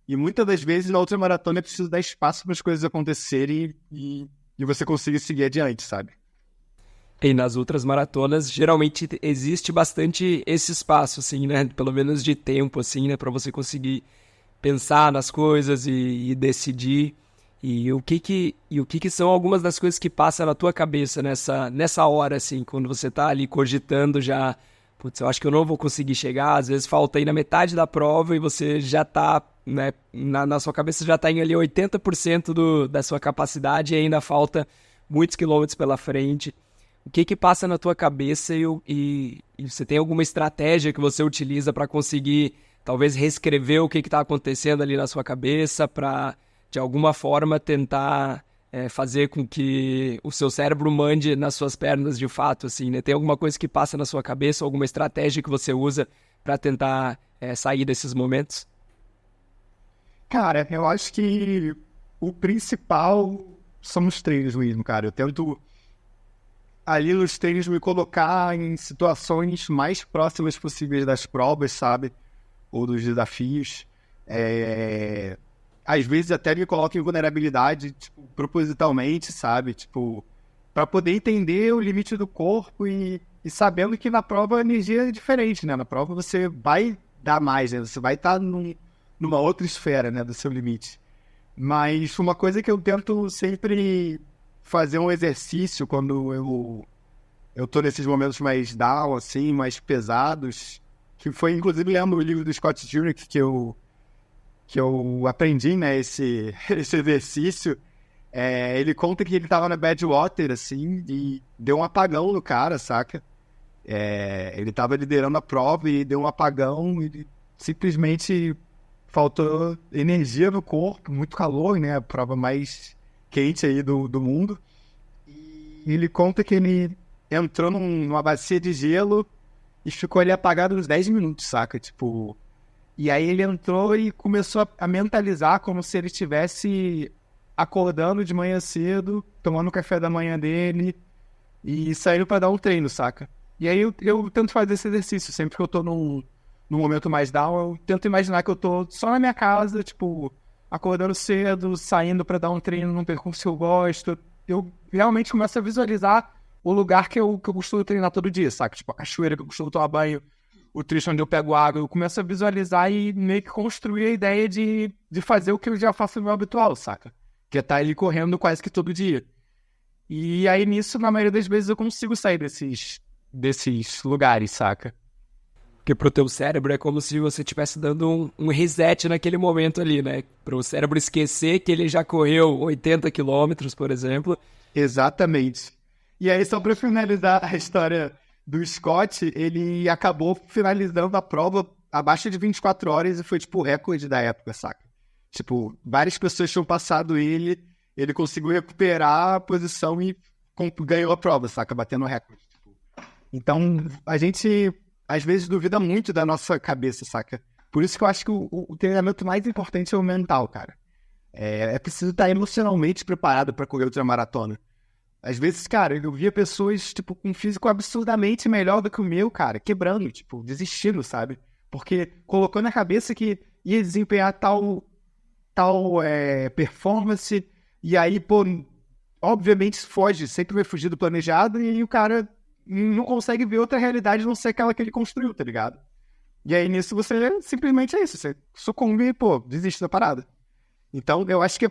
E muitas das vezes na outra maratona é preciso dar espaço para as coisas acontecerem e você conseguir seguir adiante, sabe? E nas outras maratonas, geralmente existe bastante esse espaço, assim, né? Pelo menos de tempo, assim, né? Para você conseguir pensar nas coisas e decidir. E o que são algumas das coisas que passam na tua cabeça nessa hora, assim, quando você tá ali cogitando já, putz, eu acho que eu não vou conseguir chegar, às vezes falta aí na metade da prova e você já tá, né, na sua cabeça já tá em ali 80% da sua capacidade e ainda falta muitos quilômetros pela frente. O que passa na tua cabeça e você tem alguma estratégia que você utiliza para conseguir, talvez, reescrever o que está acontecendo ali na sua cabeça para, de alguma forma, tentar fazer com que o seu cérebro mande nas suas pernas de fato, assim, né? Tem alguma coisa que passa na sua cabeça, alguma estratégia que você usa para tentar sair desses momentos? Cara, eu acho que o principal são os treinos mesmo, cara. Eu tento ali nos treinos me colocar em situações mais próximas possíveis das provas, sabe? Ou dos desafios. Às vezes até me coloco em vulnerabilidade, tipo, propositalmente, sabe? Tipo, para poder entender o limite do corpo e sabendo que na prova a energia é diferente, né? Na prova você vai dar mais, né? Você vai estar numa outra esfera, né? Do seu limite. Mas uma coisa que eu tento sempre fazer um exercício quando eu tô nesses momentos mais down, assim, mais pesados, que foi inclusive lendo o livro do Scott Jurek que eu aprendi, né, esse exercício. Ele conta que ele tava na Badwater, assim, e deu um apagão no cara, saca? Ele tava liderando a prova e deu um apagão e simplesmente faltou energia no corpo, muito calor, né? A prova mais quente aí do mundo. E ele conta que ele entrou numa bacia de gelo e ficou ali apagado uns 10 minutos, saca? Tipo... E aí ele entrou e começou a mentalizar como se ele estivesse acordando de manhã cedo, tomando o café da manhã dele e saindo para dar um treino, saca? E aí eu tento fazer esse exercício. Sempre que eu tô num momento mais down, eu tento imaginar que eu tô só na minha casa, tipo, acordando cedo, saindo para dar um treino num percurso que eu gosto. Eu realmente começo a visualizar o lugar que eu costumo treinar todo dia, saca? Tipo, a cachoeira que eu costumo tomar banho, o trecho onde eu pego água, eu começo a visualizar e meio que construir a ideia de fazer o que eu já faço no meu habitual, saca? Que é estar ali correndo quase que todo dia. E aí nisso, na maioria das vezes, eu consigo sair desses lugares, saca? Porque pro teu cérebro é como se você estivesse dando um reset naquele momento ali, né? Pro cérebro esquecer que ele já correu 80 quilômetros, por exemplo. Exatamente. E aí, só pra finalizar a história do Scott, ele acabou finalizando a prova abaixo de 24 horas e foi, tipo, o recorde da época, saca? Tipo, várias pessoas tinham passado ele conseguiu recuperar a posição e ganhou a prova, saca? Batendo o recorde. Então, a gente, às vezes, duvida muito da nossa cabeça, saca? Por isso que eu acho que o treinamento mais importante é o mental, cara. É preciso estar emocionalmente preparado para correr ultramaratona. Às vezes, cara, eu via pessoas, tipo, com um físico absurdamente melhor do que o meu, cara, quebrando, tipo, desistindo, sabe? Porque colocou na cabeça que ia desempenhar tal performance, e aí, pô, obviamente foge, sempre vai fugir do planejado, e o cara não consegue ver outra realidade a não ser aquela que ele construiu, tá ligado? E aí, nisso, você simplesmente é isso, você sucumbe e, pô, desiste da parada. Então, eu acho que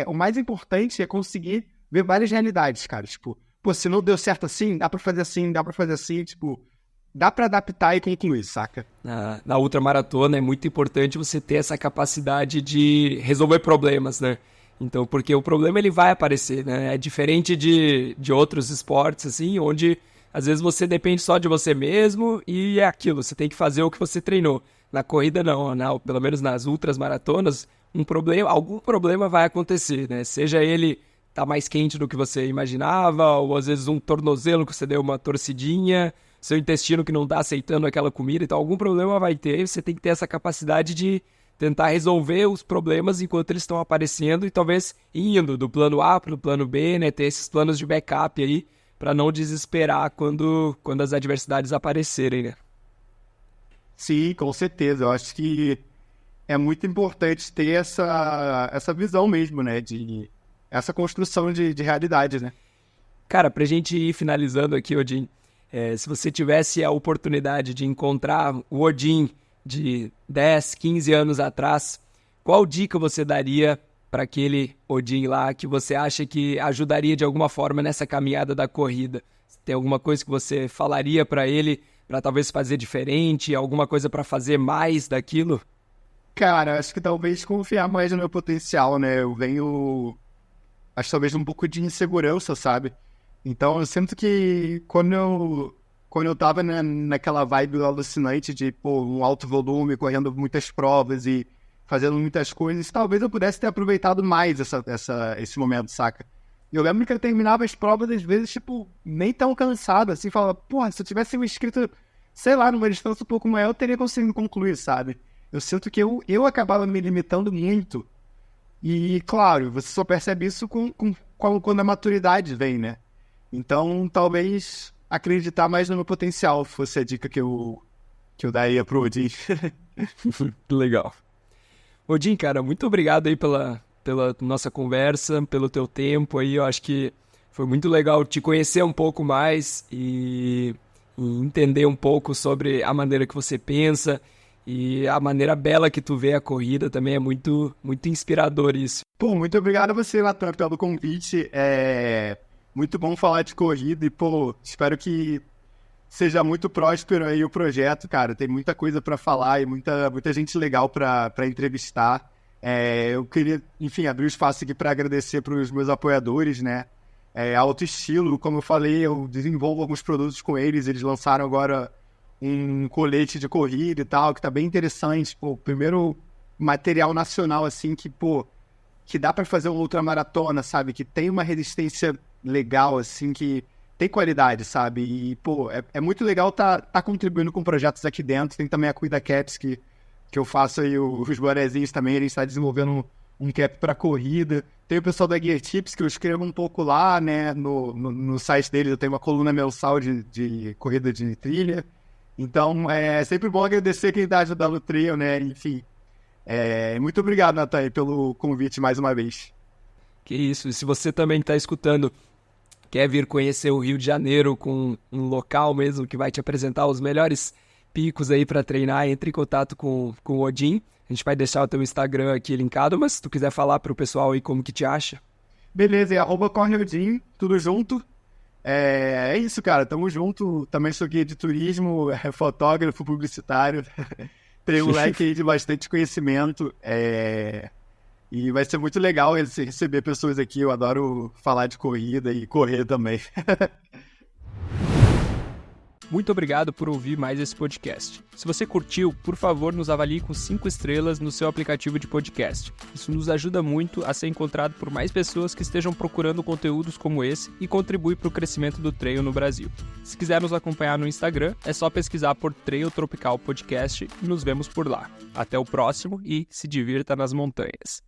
o mais importante é conseguir ver várias realidades, cara. Tipo, pô, se não deu certo assim, dá pra fazer assim, dá pra fazer assim, tipo, dá pra adaptar e concluir, saca? Na ultramaratona é muito importante você ter essa capacidade de resolver problemas, né? Então, porque o problema ele vai aparecer, né? É diferente de outros esportes, assim, onde às vezes você depende só de você mesmo e é aquilo, você tem que fazer o que você treinou. Na corrida não, pelo menos nas ultras maratonas, algum problema vai acontecer, né? Seja ele tá mais quente do que você imaginava, ou às vezes um tornozelo que você deu uma torcidinha, seu intestino que não tá aceitando aquela comida, então algum problema vai ter, e você tem que ter essa capacidade de tentar resolver os problemas enquanto eles estão aparecendo e talvez indo do plano A para o plano B, né? Ter esses planos de backup aí para não desesperar quando as adversidades aparecerem, né? Sim, com certeza. Eu acho que é muito importante ter essa visão mesmo, né? Essa construção de realidade, né? Cara, pra gente ir finalizando aqui, Odin, se você tivesse a oportunidade de encontrar o Odin de 10, 15 anos atrás, qual dica você daria para aquele Odin lá que você acha que ajudaria de alguma forma nessa caminhada da corrida? Tem alguma coisa que você falaria para ele para talvez fazer diferente, alguma coisa para fazer mais daquilo? Cara, acho que talvez confiar mais no meu potencial, né? Acho talvez um pouco de insegurança, sabe? Então eu sinto que quando eu tava naquela vibe alucinante de, pô, um alto volume, correndo muitas provas e fazendo muitas coisas. Talvez eu pudesse ter aproveitado mais esse momento, saca? Eu lembro que eu terminava as provas, às vezes, tipo, nem tão cansado, assim, falava, porra, se eu tivesse me inscrito, sei lá, numa distância um pouco maior, eu teria conseguido concluir, sabe? Eu sinto que eu acabava me limitando muito. E, claro, você só percebe isso quando a maturidade vem, né? Então, talvez acreditar mais no meu potencial fosse a dica que eu daria pro Odin. Legal. Odin, cara, muito obrigado aí pela nossa conversa, pelo teu tempo aí. Eu acho que foi muito legal te conhecer um pouco mais e entender um pouco sobre a maneira que você pensa e a maneira bela que tu vê a corrida também. É muito, muito inspirador isso. Pô, muito obrigado a você, Natan, pelo convite. É muito bom falar de corrida e, pô, espero que seja muito próspero aí o projeto, cara. Tem muita coisa para falar e muita gente legal para entrevistar. Eu queria, enfim, abrir o espaço aqui para agradecer para os meus apoiadores, né? Alto Estilo, como eu falei, eu desenvolvo alguns produtos com eles. Eles lançaram agora um colete de corrida e tal, que tá bem interessante. Pô, primeiro material nacional, assim, que dá para fazer uma ultramaratona, sabe? Que tem uma resistência legal, assim, que tem qualidade, sabe? E, pô, é muito legal tá contribuindo com projetos aqui dentro. Tem também a Cuida Caps, que eu faço aí os bonezinhos também. A gente está desenvolvendo um cap para corrida. Tem o pessoal da Gear Tips, que eu escrevo um pouco lá, né? No site deles eu tenho uma coluna mensal de corrida de trilha. Então, é sempre bom agradecer quem está ajudando o trio, né? Enfim, muito obrigado, Natan, pelo convite mais uma vez. Que isso. E se você também está escutando, quer vir conhecer o Rio de Janeiro com um local mesmo que vai te apresentar os melhores picos aí para treinar, entre em contato com o Odin. A gente vai deixar o teu Instagram aqui linkado, mas se tu quiser falar pro pessoal aí como que te acha. Beleza, @corneodin, tudo junto. É isso, cara, tamo junto. Também sou guia de turismo, fotógrafo, publicitário. Tenho um leque aí de bastante conhecimento. E vai ser muito legal receber pessoas aqui. Eu adoro falar de corrida e correr também. Muito obrigado por ouvir mais esse podcast. Se você curtiu, por favor, nos avalie com 5 estrelas no seu aplicativo de podcast. Isso nos ajuda muito a ser encontrado por mais pessoas que estejam procurando conteúdos como esse e contribui para o crescimento do trail no Brasil. Se quiser nos acompanhar no Instagram, é só pesquisar por Trail Tropical Podcast e nos vemos por lá. Até o próximo e se divirta nas montanhas.